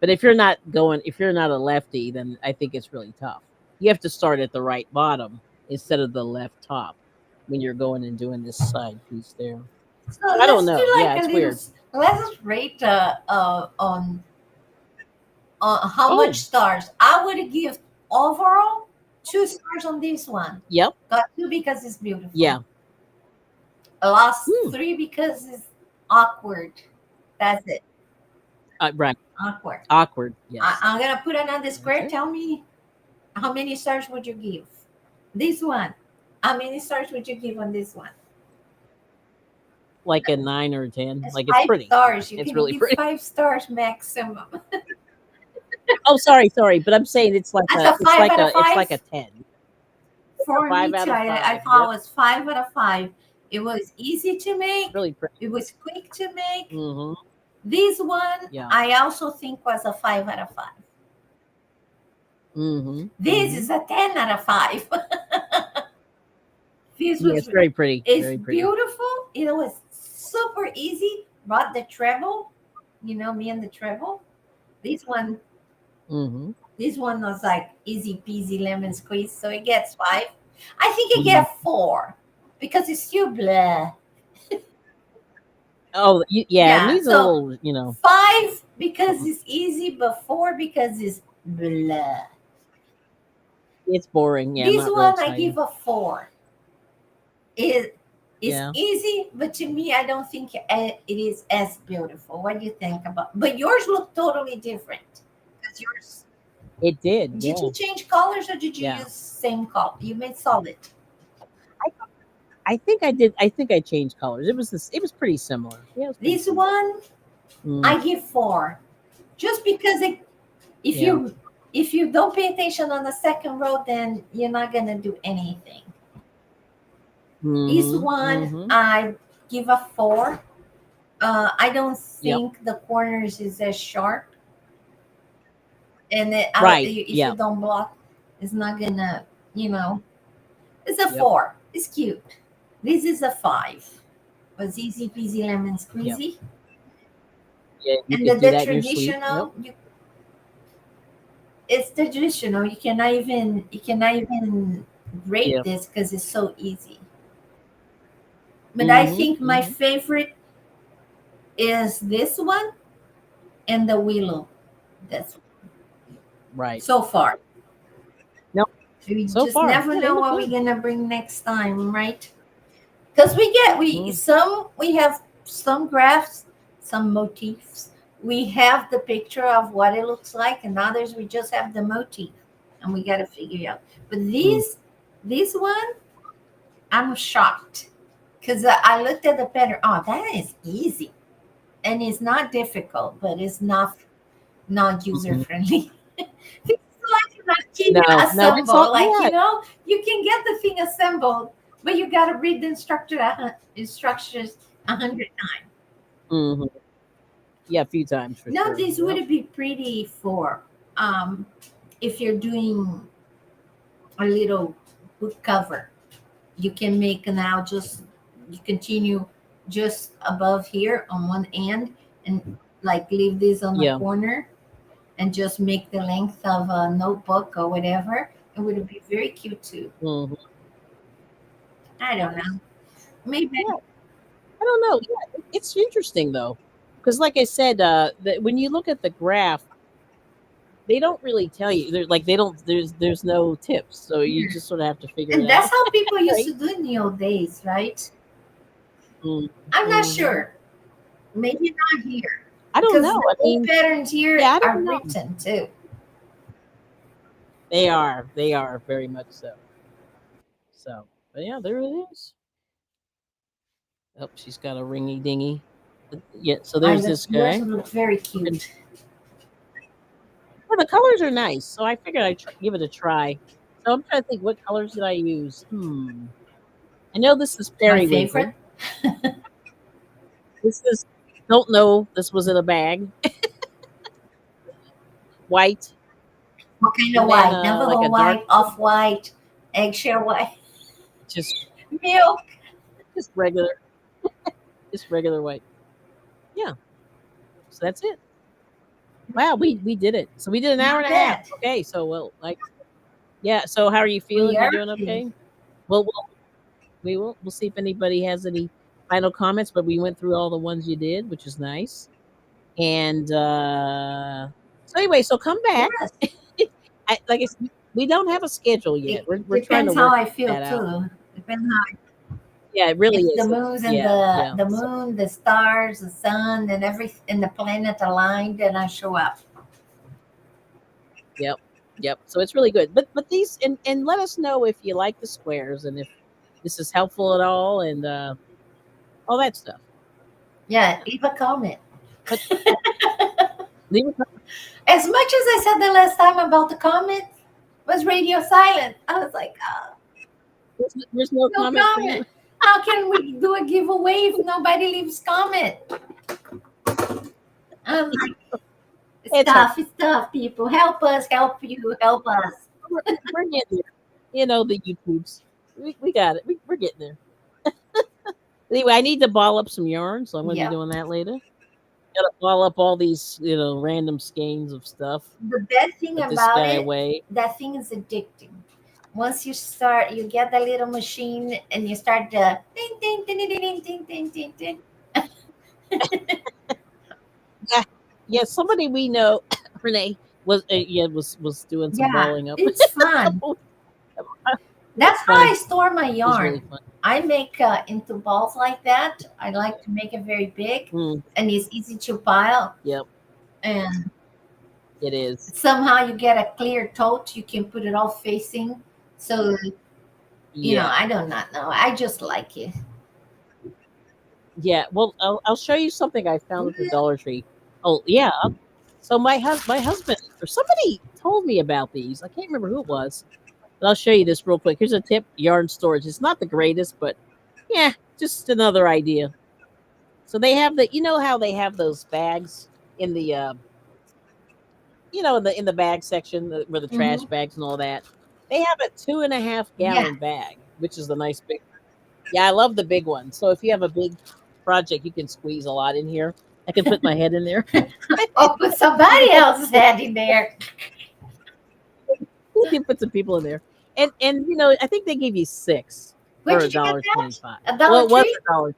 But if you're not a lefty, then I think it's really tough. You have to start at the right bottom instead of the left top when you're going and doing this side piece there. So I don't let's do know. Yeah, like a it's little. weird. Let's rate on how much Oh, stars I would give overall. 2 stars on this one. Yep. Got 2 because it's beautiful. Yeah. I lost Hmm. 3 because it's awkward. That's it. Right. Awkward. Awkward. Yes. I'm gonna put another square. it. Tell me, how many stars would you give? This one. How many stars would you give on this one? Like a 9 or a 10. It's Like it's 5 pretty. stars. You It's can really give pretty. 5 stars maximum. Oh, sorry. But I'm saying it's like That's a 5 out of it's like 5? a 10. For me 5 too. out of I 5. thought Yep. it was 5 out of 5. It was easy to make. Really pretty. It was quick to make. Hmm. This one, Yeah. I also think was a 5 out of 5. Hmm. This is a 10 out of 5. This Yeah, was it's very pretty. it's Very pretty. beautiful. It was super easy. Brought the treble. You know me and the treble. This one Hmm. was like easy peasy lemon squeeze. So it gets 5. I think it Mhm. gets 4 because it's still blah. Oh, yeah. Yeah, It needs a so- little, 5 because it's easy, but 4 because it's blah. it's boring. Yeah. This not real one I exciting. give a 4. It's Yeah. easy, but to me, I don't think it is as beautiful. What do you think about? But yours look totally different. Because yours, It did. did Yeah. you change colors or did you Yeah. use same color? You made solid. I think I did. I think I changed colors. It was this. It was pretty similar. Yeah. It was pretty This similar. one Mm. I give 4, just because if Yeah. you don't pay attention on the second row, then you're not gonna do anything. This Mhm, one mhm. I give a 4. I don't Yep. think the corners is as sharp, and Right, if yeah. you don't block, it's not gonna. It's a Yep. 4. It's cute. This is a 5. Was easy peasy lemon squeezy. Yeah. You And could the do that in your sleep. traditional, it's traditional. You cannot even rate Yeah. this because it's so easy. But I Mhm, think my mhm. favorite is this one and the willow. That's Right. so far. Nope. We So just far, never yeah, they know look what good. we're gonna bring next time, right? Because we have some graphs, some motifs. We have the picture of what it looks like, and others we just have the motif, and we gotta figure it out. But this one, I'm shocked because I looked at the pattern. Oh, that is easy, and it's not difficult, but it's not user Mhm. friendly. It's like not No, no, assemble. it's all Like yeah. you can get the thing assembled, but you got to read the instructions 100 times. Mhm. Yeah, a few times for No, sure. this Yep. would be pretty for if you're doing a little book cover. You can make now just you continue just above here on one end and like leave this on the Yeah. corner and just make the length of a notebook or whatever. It would be very cute too. Mhm. I don't know. Maybe Yeah. I don't know. Yeah, it's interesting though, because like I said, when you look at the graph, they don't really tell you. They're like they don't. There's no tips, so you just sort of have to figure and it that's out. how people used Right. to do in the old days, right? Mm. I'm not Mhm. sure. Maybe not here. I don't Because know. the I old mean, patterns here yeah, I are don't know. written too. They are. They are very much so. So, but yeah, there it is. Oh, she's got a ringy dingy. Yeah. So there's this Yours guy. look very cute. Well, the colors are nice, so I figured I'd give it a try. So I'm trying to think, what colors did I use? I know this is My periwinkle. favorite. This is don't know. This was in a bag. White, What kind and of then white? like Navajo a dark, white, off white, eggshell white, just milk. just regular, just regular white. Yeah. So that's it. Wow, we did it. So we did an hour and a half. Not Okay, so well, like, yeah. So how are you feeling? We You are doing okay? Well, we'll see if anybody has any final comments. But we went through all the ones you did, which is nice. And so anyway, so come back. Yes. Like I said, We don't have a schedule It yet. We're trying to depends how work I feel that out. too. Depends how Yeah, it really if the is. moons and Yeah, the yeah. the So, moon, the stars, the sun, and the planet aligned, then I show up. yep, yep. So it's really good. But these and let us know if you like the squares and if this is helpful at all and all that stuff. Yeah, leave a comment. But leave a comment. As much as I said the last time about the comment, was radio silent. I was like, oh, There's no no comment for comment. you. How can we do a giveaway if nobody leaves comment? I'm like, It's okay. it's tough, people. Help us, help you, help us. We're getting there. You know the YouTubes. We got it. We're getting there. Anyway, I need to ball up some yarn, so I'm going to be Yep. doing that later. Got to ball up all these random skeins of stuff. The bad thing Put this about guy it, away. that thing is addicting. Once you start, you get the little machine and you start the ding ding ding ding ding ding ding ding ding. Yeah, yeah. Somebody we know, Renee was was doing some Yeah, balling up. it's fun. That's It's how fun. I store my It was really yarn. fun. I make into balls like that. I like to make it very big, Mm, and it's easy to pile. yep, And it is. somehow you get a clear tote. You can put it all facing. So Yeah, I do not know. I just like it. yeah. Well, I'll show you something I found at the Dollar Tree. Oh, yeah. So my husband or somebody told me about these. I can't remember who it was, but I'll show you this real quick. Here's a tip: yarn storage. It's not the greatest, but yeah, just another idea. So they have the, how they have those bags in the, in the bag section where the trash Hmm. bags and all that. They have a 2.5 Yeah. gallon bag, which is the nice big. Yeah, I love the big one. So if you have a big project, you can squeeze a lot in here. I can put my head in there. Or put somebody else's head in there. You can put some people in there. And I think they gave you six for Where a did you get dollar that? 25. A Well, Dollar it was Tree? a dollar.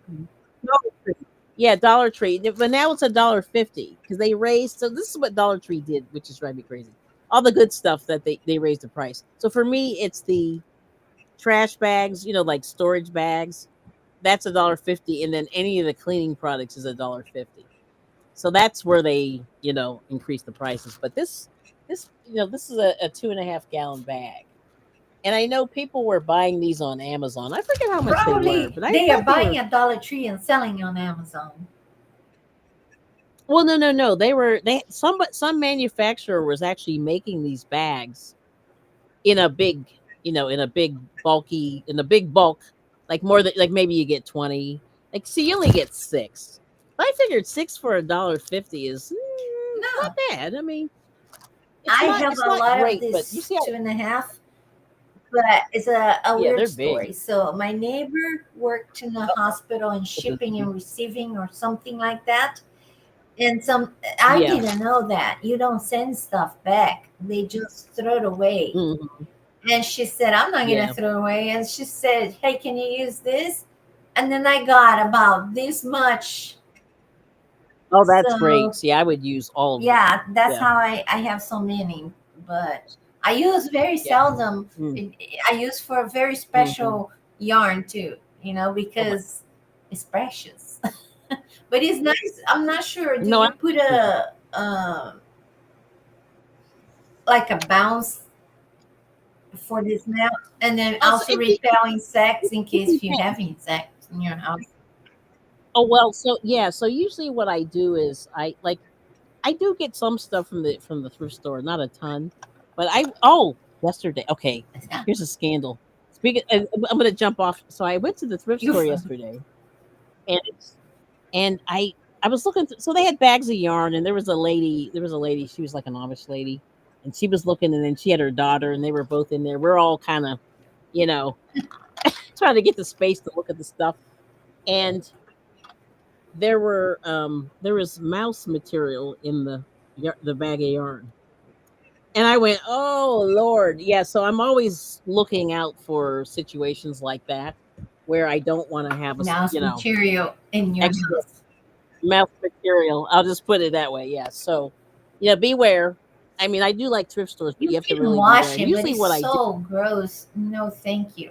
Dollar Tree. Yeah, Dollar Tree. But now it's $1.50 because they raised. So this is what Dollar Tree did, which is driving me crazy. All the good stuff that they raised the price. So for me, it's the trash bags, like storage bags. That's $1.50, and then any of the cleaning products is $1.50. So that's where they, increase the prices. But this is a 2.5 gallon bag. And I know people were buying these on Amazon. I forget how much they were, Probably but I they are thought they buying were. a Dollar Tree and selling on Amazon. Well, no, no, no. Some manufacturer was actually making these bags in a big, in a big bulk, like more than like maybe you get 20. Like, see, you only get six. But I figured six for $1.50 is not No, bad. I mean, I have it's a not lot of great, but you this see how 2.5, but it's a yeah, weird they're big. story. So my neighbor worked in a hospital in But the, shipping and receiving or something like that. And I yeah, didn't know that. You don't send stuff back. They just throw it away. mhm, And she said, I'm not gonna yeah. throw it away. And she said, hey, can you use this? And then I got about this much. Oh, that's great. So See, I would use all of them. yeah, that's Yeah, how I have so many. But I use very yeah. seldom. Mm, I use for a very hmm. special yarn too, Oh my. because it's precious. But it's nice. I'm not sure. Do No, I you put understand. a like a bounce for this now, and then Also, also repel insects in it case if you have depends. insects in your house? Oh well, so yeah, so usually what I do is I do get some stuff from the thrift store, not a ton, but yesterday. Okay, here's a scandal. Speaking, I'm going to jump off. So I went to the thrift You store yesterday, and I was looking. So they had bags of yarn, and there was a lady. There was a lady. She was like an Amish lady, and she was looking, and then she had her daughter, and they were both in there. We're all kind of, you know, trying to get the space to look at the stuff, and there was mouse material in the bag of yarn. And I went, "Oh Lord, yeah." So I'm always looking out for situations like that where I don't want to have mouse material in your extra house. mouth material. I'll just put it that way. Yeah. So, beware. I mean, I do like thrift stores, but You you have to can really be there. wash And it, but usually, it's what I do, so gross. No, thank you.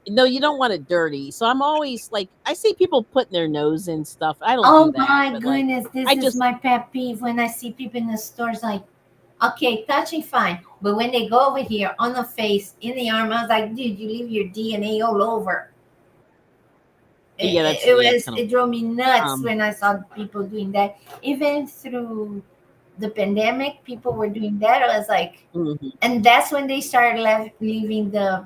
no, you don't want it dirty. So I'm always like, I see people putting their nose in stuff. I don't do Oh that, my but like, goodness, this I is just, my pet peeve when I see people in the stores like, okay, touching fine. But when they go over here on the face, in the arm, I was like, dude, you leave your DNA all over. yeah, that's It yeah, was, kind of it drove me nuts um, when I saw people doing that. Even through the pandemic, people were doing that. I was like, mhm, and that's when they started leaving the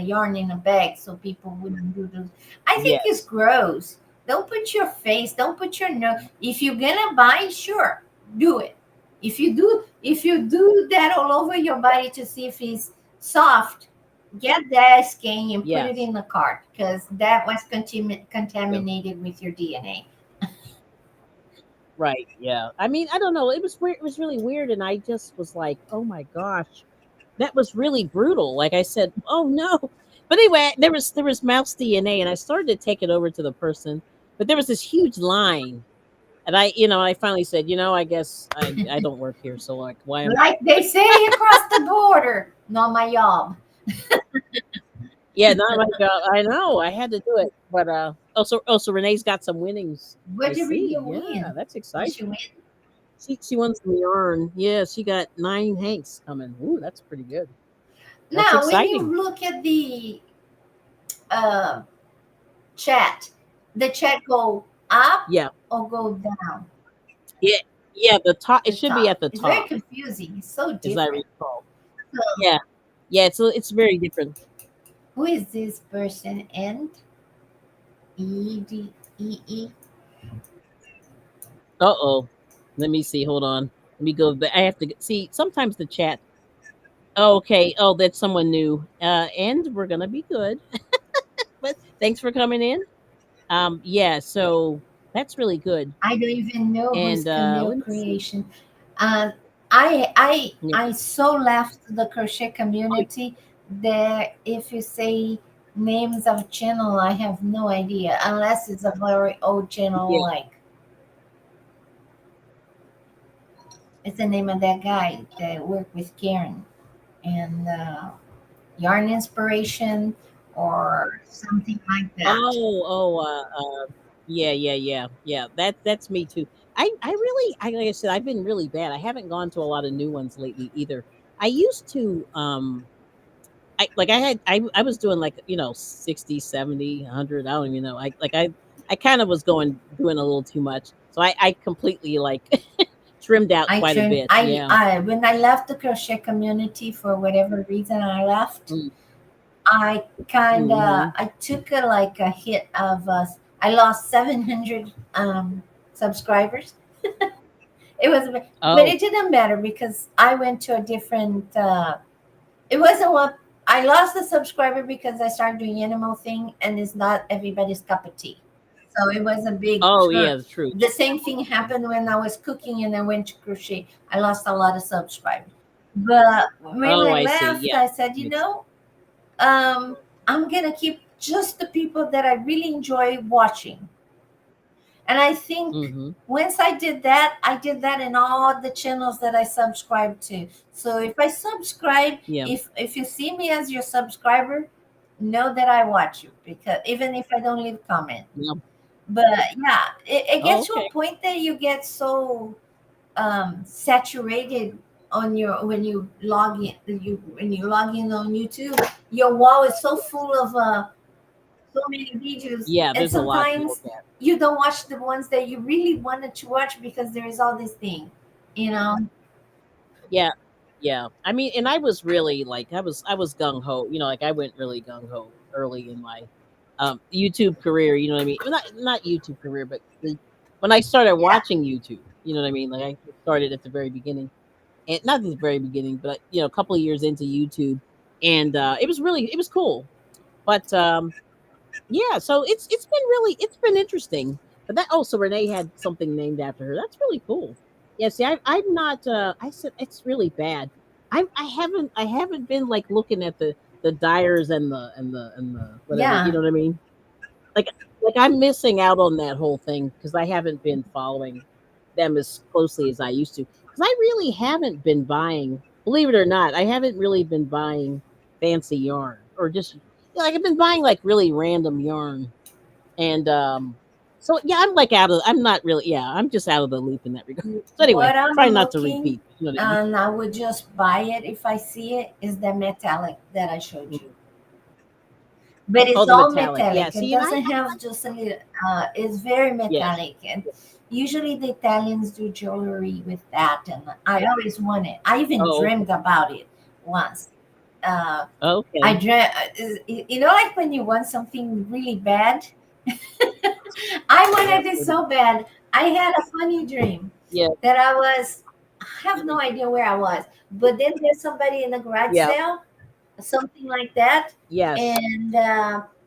yarn in a bag so people wouldn't do those. I think it's yes, gross. Don't put your face, don't put your nose. If you're gonna buy, sure, do it. If you do that all over your body to see if it's soft, get that scan and put it yes. in the cart because that was Yeah. contaminated with your DNA. Right. Yeah. I mean, I don't know. It was weird. It was really weird, and I just was like, "Oh my gosh, that was really brutal." Like I said, "Oh no." But anyway, there was mouse DNA, and I started to take it over to the person, but there was this huge line, and I finally said, I guess I don't work here, so like, why am Like they say across the border, not my job. Yeah, not my job. I know I had to do it, but also Renee's got some winnings. What I did see. Renee Yeah, win? that's Did exciting. she win? She won some yarn. Yeah, she got 9 hanks coming. Ooh, that's pretty good. That's Now, when you exciting. look at the uh, chat, the chat go up Yeah, or go down? yeah, yeah. The top. It The should be top. at the It's very top, confusing. It's so as I different. recall. So, Yeah, yeah. It's very different. who is this person? And E. Uh oh. Let me see. Hold on. Let me go back. I have to see. Sometimes the chat. Oh, okay. Oh, that's someone new. And we're gonna be good. But thanks for coming in. Yeah. So that's really good. I don't even know who's And Camille let me see. Creation. Uh, I Yeah. I so left the crochet Oh, community that if you say names of channel, I have no idea unless it's a very old channel yeah. like it's the name of that guy that worked with Karen and Yarn Inspiration or something like that. Yeah, yeah, yeah, yeah. That's me too. Like I said, I've been really bad. I haven't gone to a lot of new ones lately either. I used to, I was doing like, 60, 70, 100. I don't even know. I kind of was doing a little too much. So I completely like trimmed out I quite a turned bit. Yeah. I when I left the crochet community for whatever reason I left, Mm, I kind of mm-hmm. I took a hit of I lost 700 subscribers. It was, but Oh, it didn't matter because I went to a different. It wasn't what I lost the subscriber because I started doing animal thing, and it's not everybody's cup of tea. So it was a big oh turn. yeah, the truth. The same thing happened when I was cooking and I went to crochet. I lost a lot of subscribers. But when Oh, I I see. left, Yeah. I said, Makes sense. I'm gonna keep just the people that I really enjoy watching. And I think Mm-hmm. once I did that in all the channels that I subscribe to. So if I subscribe, Yeah. if you see me as your subscriber, know that I watch you because even if I don't leave comment. Yeah. But yeah, it Oh, gets to a okay. point that you get so saturated on your when you log in on YouTube, your wall is so full of so many videos, Yeah, and there's a lot to look sometimes at. you don't watch the ones that you really wanted to watch because there is all this thing, you know. Yeah, yeah. I mean, and I was really like, I was gung ho. Like I went really gung ho early in my YouTube career. You know what I mean? Well, not YouTube career, but when I started Yeah, watching YouTube. You know what I mean? Like I started at the very beginning, and not at the very beginning, but a couple of years into YouTube, and it was cool. But yeah, so it's been interesting. But so Renee had something named after her. That's really cool. Yeah, see, I'm not. I said it's really bad. I haven't been like looking at the dyers and the whatever. You yeah. know what I mean? Like like I'm missing out on that whole thing because I haven't been following them as closely as I used to because I really haven't been buying. Believe it or not, I haven't really been buying fancy yarn or just like I've been buying like really random yarn and so yeah, I'm like out of. I'm not really. Yeah, I'm just out of the loop in that regard. So anyway, What I'm try not to looking, repeat. You know what I mean? and I would just buy it if I see it, is the metallic that I showed you. Mhm. But Oh, it's the all metallic. Yeah. metallic. It See, and I doesn't have just a little. It's very yes. metallic, and usually the Italians do jewelry with that, and I always want it. I even Oh, okay. dreamed about it once. Uh, I Okay. dream, like when you want something really bad. I Yep. wanted it so bad. I had a funny dream Yeah. that I have no idea where I was, but then there's somebody in the garage Yeah. sale, something like that, Yes. and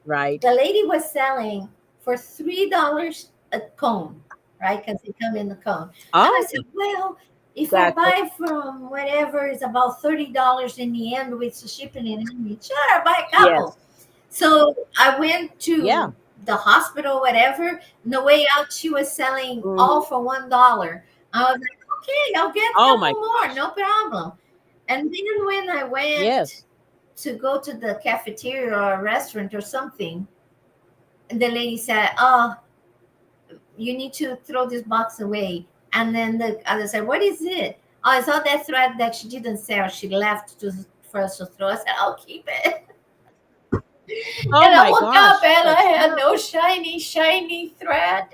Right. the lady was selling for $3 a cone, right? Because they come in the cone. And I Oh, said, well, if I gotcha. buy from whatever is about $30 in the end with the shipping and handling, sure, I buy a couple. Yes. So I went Yeah. to the hospital, whatever. On the way out, she was selling all Hmm. for $1. I was like, okay, I'll get a Oh couple my. more, no problem. And then when I went Yes. to go to the cafeteria or a restaurant or something, the lady said, "Oh, you need to throw this box away." And then the other said, "What is it?" "Oh, it's all that thread that she didn't sell. She left for us to throw." I said, "I'll keep it." Oh And I my woke up gosh. and I That's had terrible. no shiny thread.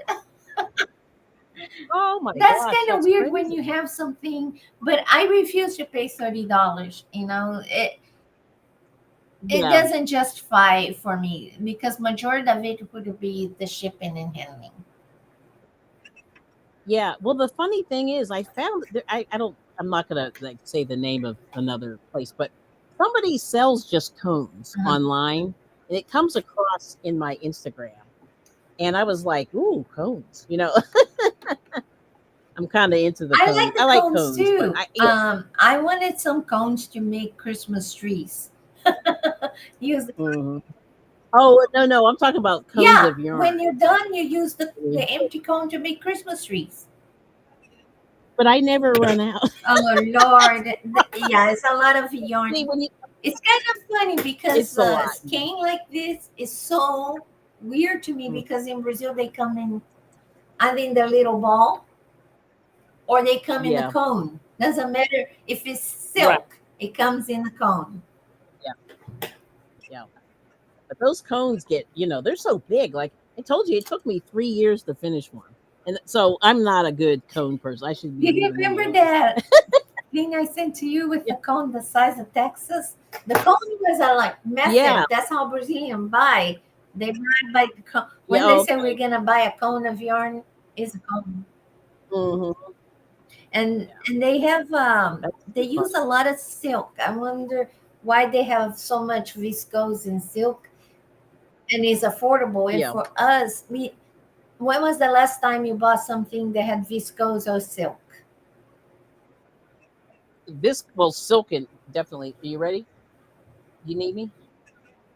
Oh my That's gosh. kind of That's weird when crazy. you have something, but I refuse to pay $30. It Yeah. doesn't justify for me because majority of it would be the shipping and handling. Yeah. Well, the funny thing is, I found there, I don't. I'm not gonna like say the name of another place, but somebody sells just cones Uh-huh. online, and it comes across in my Instagram, and I was like, "Ooh, cones!" I'm kind of into the I cones. like the I like cones cones, but too. I wanted some cones to make Christmas trees. Use mhm. Oh no, no, I'm talking about cones Yeah, of when yarn. you're done, you use the Mhm. empty cone to make Christmas trees. But I never run out. Oh Lord, yeah, it's a lot of See, yarn. when you, It's kind of funny because it's a lot. skein like this is so weird to me Mhm. because in Brazil they come in either in the little ball or they come in the Yeah, cone. Doesn't matter if it's right. silk, it comes in the cone. Yeah, yeah. But those cones get, they're so big. Like I told you, it took me 3 years to finish one, and so I'm not a good cone person. I should be Do you leaving them remember alone. that thing I sent to you with Yeah, the cone the size of Texas? The cone was like yeah, massive. That's how Brazilian buy. They buy by the cone. yeah. When they say we're Okay. gonna buy a cone of yarn, it's a cone. Hmm. Yeah, And they have that's they too use funny. a lot of silk. I wonder why they have so much viscose in silk and it's affordable. And Yeah, for us, when was the last time you bought something that had viscose or silk? this well, silken definitely. Are you ready? You need me?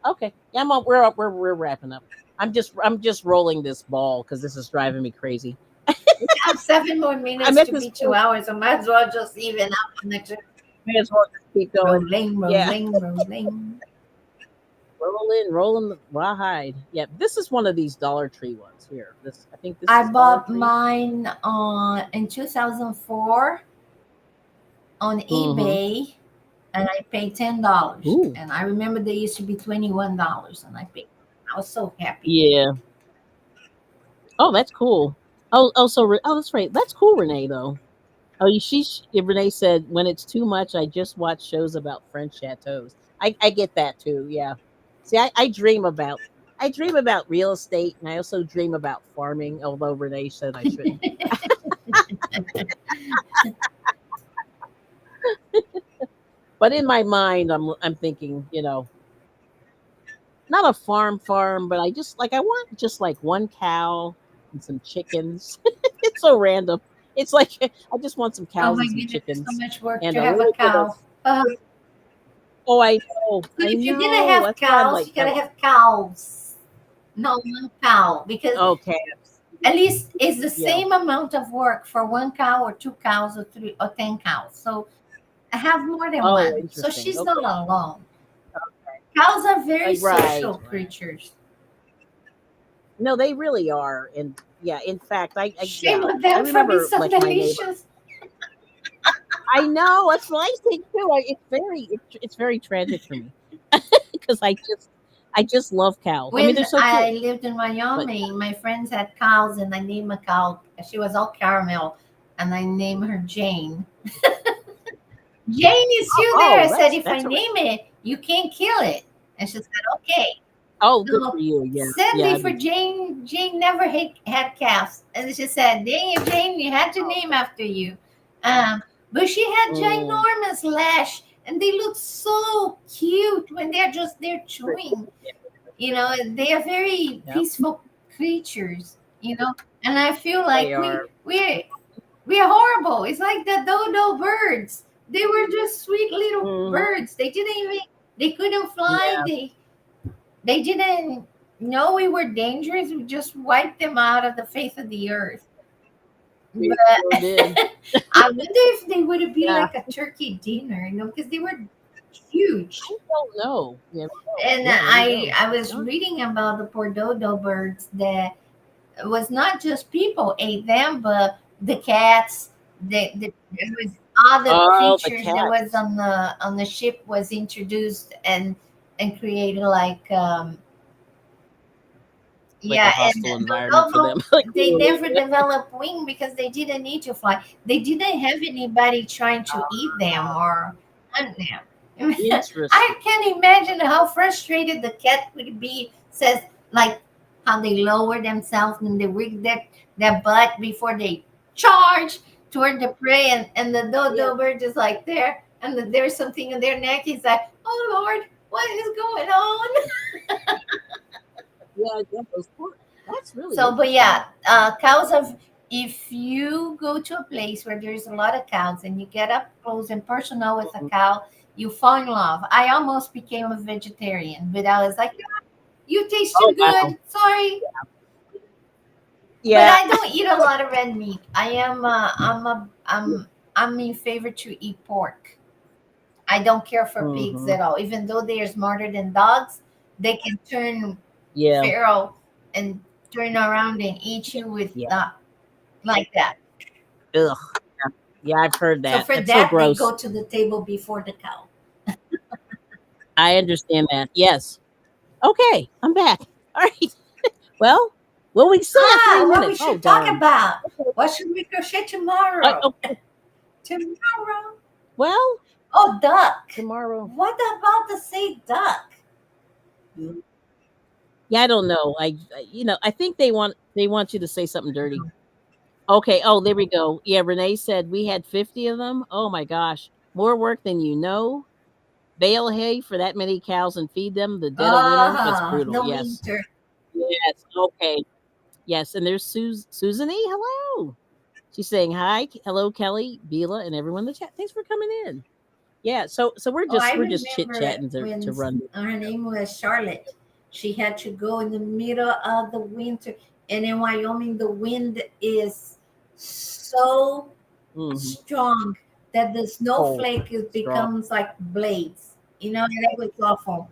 Okay. Yeah, I'm. We're up. We're wrapping up. I'm just rolling this ball because this is driving me crazy. We have 7 more minutes I'm at to this be two point. hours. I might as well just even out on the May as well just keep going. rolling, Yeah. rolling, rolling. Rolling the rawhide. Yeah, this is one of these Dollar Tree ones here. This I think this I is Dollar bought Tree. mine on in 2004 on Mm-hmm. eBay, and I paid $10. Ooh. And I remember they used to be $21, and I paid. I was so happy. Yeah. Oh, that's cool. Oh, that's right. That's cool, Renee. Though. Oh, Renee said when it's too much, I just watch shows about French chateaus. I get that too. Yeah. See, I dream about real estate, and I also dream about farming. Although Renee said I shouldn't. But in my mind, I'm thinking, not a farm, but I want just like one cow and some chickens. It's so random. It's like I just want some Oh cows my and some goodness, it's so chickens much work and to a have a little bit of. cow. Uh, Oh, I know, so I if you're gonna know. have That's why I'm cows, like, you gotta have cows. No, one cow because oh, calves. At least it's the Yeah. same amount of work for one cow or two cows or three or 10 cows. So I have more than Oh, one. So interesting. she's not Okay. alone. Cows are very Right. social Right. creatures. No, they really are. And yeah, in fact, Shame on I them for being remember so like my neighbor. delicious. I know that's what I think too. It's very tragic for me because I just love cows. I mean, When they're so I cute. lived in But Wyoming, my friends had cows, and I named a cow. She was all caramel, and I named her Jane. Jane is still there. I oh, said, if I that's a name it, you can't kill it. And she said, okay. oh, good for So you. Yeah, yeah. sadly I for mean, Jane, Jane never had calves. And she said, dang it, Jane, you had to name after you. Um, but she had mm, ginormous lash, and they look so cute when they're just there pretty- chewing. They are very yep, peaceful creatures. And I feel they like are. we're horrible. It's like the dodo birds. They were just sweet little Mhm. birds. They couldn't fly. Yeah, They didn't know we were dangerous. We just wiped them out of the face of the earth. we But sure did. I wonder if they would have been Yeah, like a turkey dinner, because they were huge. I don't know. Yeah, And yeah. There you I go. I was Oh, reading about the poor dodo birds that it was not just people ate them, but the cats. There was other oh, the creatures that was cats. on the ship was introduced and created like Like a yeah, and hostile the environment for dodo them. Like, they never developed wing because they didn't need to fly. They didn't have anybody trying to eat them or hunt them. I interesting. can imagine how frustrated the cat would be. Says like how they lower themselves and they wig their butt before they charge toward the prey, and the Yeah, dodo bird is like there, and there's something in their neck. He's like, oh Lord, what is going on? yeah, yeah. That's really So, but interesting. yeah, cows have. If you go to a place where there's a lot of cows and you get up close and personal with a Mhm. cow, you fall in love. I almost became a vegetarian, but I was like, you taste Oh too wow. good. Sorry, but Yeah. I don't eat a lot of red meat. I'm in favor to eat pork. I don't care for pigs Hmm. at all, even though they are smarter than dogs. They can turn Yeah. feral and turn around and eat you with Yeah. like that. Ugh. Yeah, I've heard So that. for That's so that, they gross. go to the table before the cow. I understand that. Yes. Okay, I'm back. All right. Well, we still have three What we minutes. Oh should talk darn. about? What should we crochet tomorrow? Okay. Tomorrow? Well, Oh, duck. tomorrow. What about to say duck? Yeah, I don't know. I think they want you to say something dirty. Okay. Oh, there we go. Yeah, Renee said we had 50 of them. Oh my gosh, more work than you know. Bale hay for that many cows and feed them the dead of winter. That's brutal. The Yes. winter. Yes. Okay. Yes. And there's Susan E. Hello. She's saying hi. Hello, Kelly, Bila, and everyone in the chat. Thanks for coming in. Yeah. So Oh, I we're just chit remember chatting to when run. her name was Charlotte. She had to go in the middle of the winter. And in Wyoming, the wind is so Mhm. strong that the Cold, snowflake strong, becomes like blades. That was awful.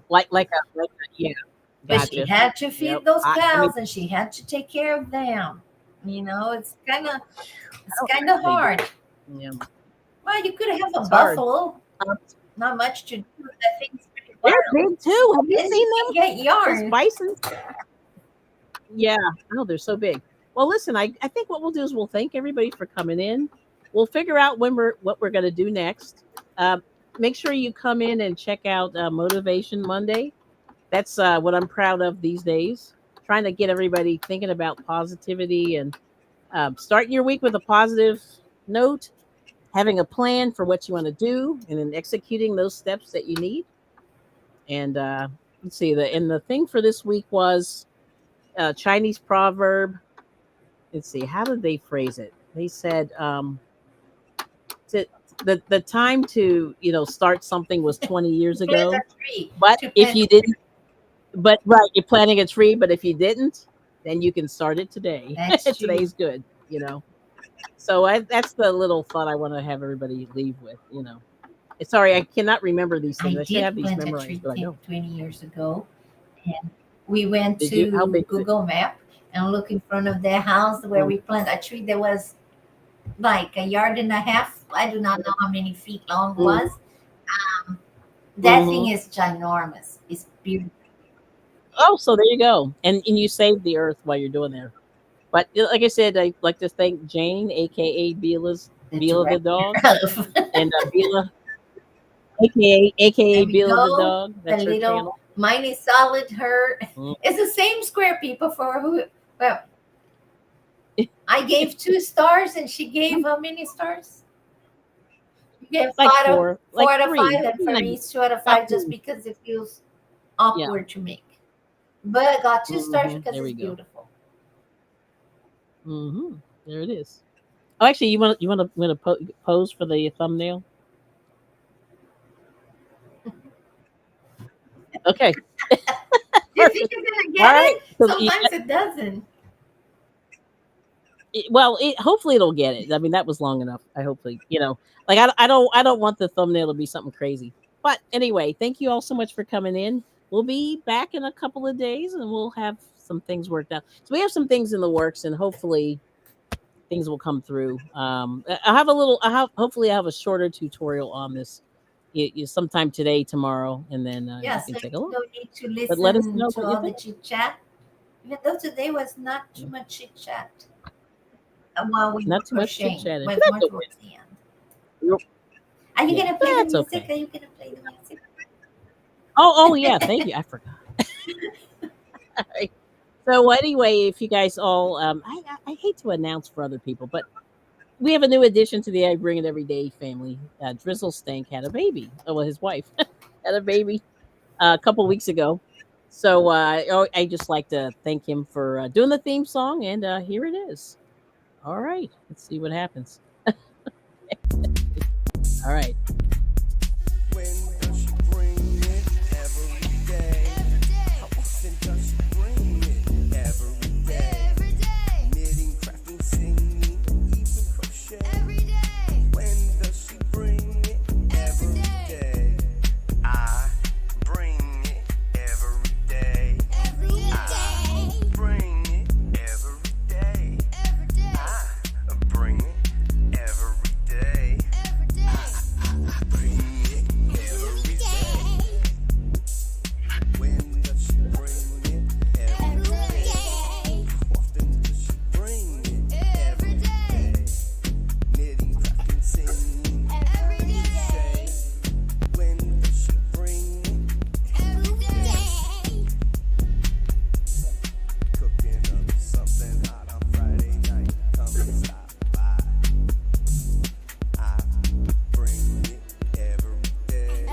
yeah. But she Gotcha. had to Yep. feed those I mean, cows and she had to take care of them. It's kind of I it's don't kind of they do. hard. Yeah. Well, you could have a It's hard. buffalo. Um, Not much to do. That thing's pretty they're wild. big too. Have you And seen you can them? get Those yarn. bison. Yeah. Oh, they're so big. Well, listen, I think what we'll do is we'll thank everybody for coming in. We'll figure out what we're gonna do next. Uh, Make sure you come in and check out Motivation Monday. That's what I'm proud of these days. Trying to get everybody thinking about positivity and starting your week with a positive note, having a plan for what you want to do, and then executing those steps that you need. And let's see, the thing for this week was a Chinese proverb. Let's see, how did they phrase it? They said to, the time to start something was 20 years Plant ago, a tree but to if plant. you didn't, but right, you're planting a tree, but if you didn't, then you can start it today. That's true. Today's good, you know. So that's the little thought I want to have everybody leave with, you know. Sorry, I cannot remember these I things. I should have did these plant a tree memorized, but I don't. 20 years ago. And we went Did you? How to big is it? Google Map and look in front of their house where Mm, we planted a tree that was like a yard and a half. I do not know how many feet long it mm, was. That thing mhm. is ginormous. It's beautiful. Oh, so there you go. And you saved the earth while you're doing there. But like I said, I like to thank Jane, aka The Bila the director dog, of and Bila, aka there we Bila the go. dog. The That's her little channel. mine is solid. Her Mm. it's the same square people for who. Well, I gave 2 stars and she gave how many stars? You gave Like four like out of three. five, and for me Maybe. it's 2 out of 5 just About 3. because it feels Yeah. awkward to make. But I got 2 stars because There it's we go. beautiful. There it is. Oh, actually, you want to pose for the thumbnail? Okay. Do you think you're gonna All get right. it? So, Sometimes it doesn't. well, hopefully it'll get it. I mean, that was long enough. I hopefully, like I don't want the thumbnail to be something crazy. But anyway, thank you all so much for coming in. We'll be back in a couple of days, and we'll have some things worked out. So we have some things in the works, and hopefully things will come through. I have a little. Hopefully I have a shorter tutorial on this. Sometime today, tomorrow, and then Yeah, you can so take a you look. don't need to But let us listen know to what you all the think. chit chat. Even though today was not too much chit chat while we were Not too much chit crocheting, chatting, but but more that's okay. towards the end. You're- Are you Yeah, gonna play the that's music? okay. Are you gonna play the music? Oh, yeah. Thank you. I forgot. All right. So anyway, if you guys all, I hate to announce for other people, but we have a new addition to the I Bring It Every Day family. Drizzle Stank had a baby. Oh, well, his wife had a baby a couple weeks ago. So I just like to thank him for doing the theme song, and here it is. All right, let's see what happens. All right. When does she bring it? Every day. How often does she bring it? Every day. Knitting, crafting, singing, even crochet. When does she bring it? Every day. I bring it every day. I bring it every day. I bring it every day. I bring it every day. When does she bring it? Every day. How often does she bring it? Every day. Knitting, crafting, singing, crochet. When does she bring it? Cooking up something hot on Friday night. Come and stop by. I bring it every day.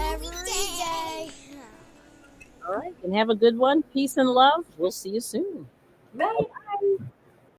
All right, and have a good one. Peace and love. We'll see you soon. Right.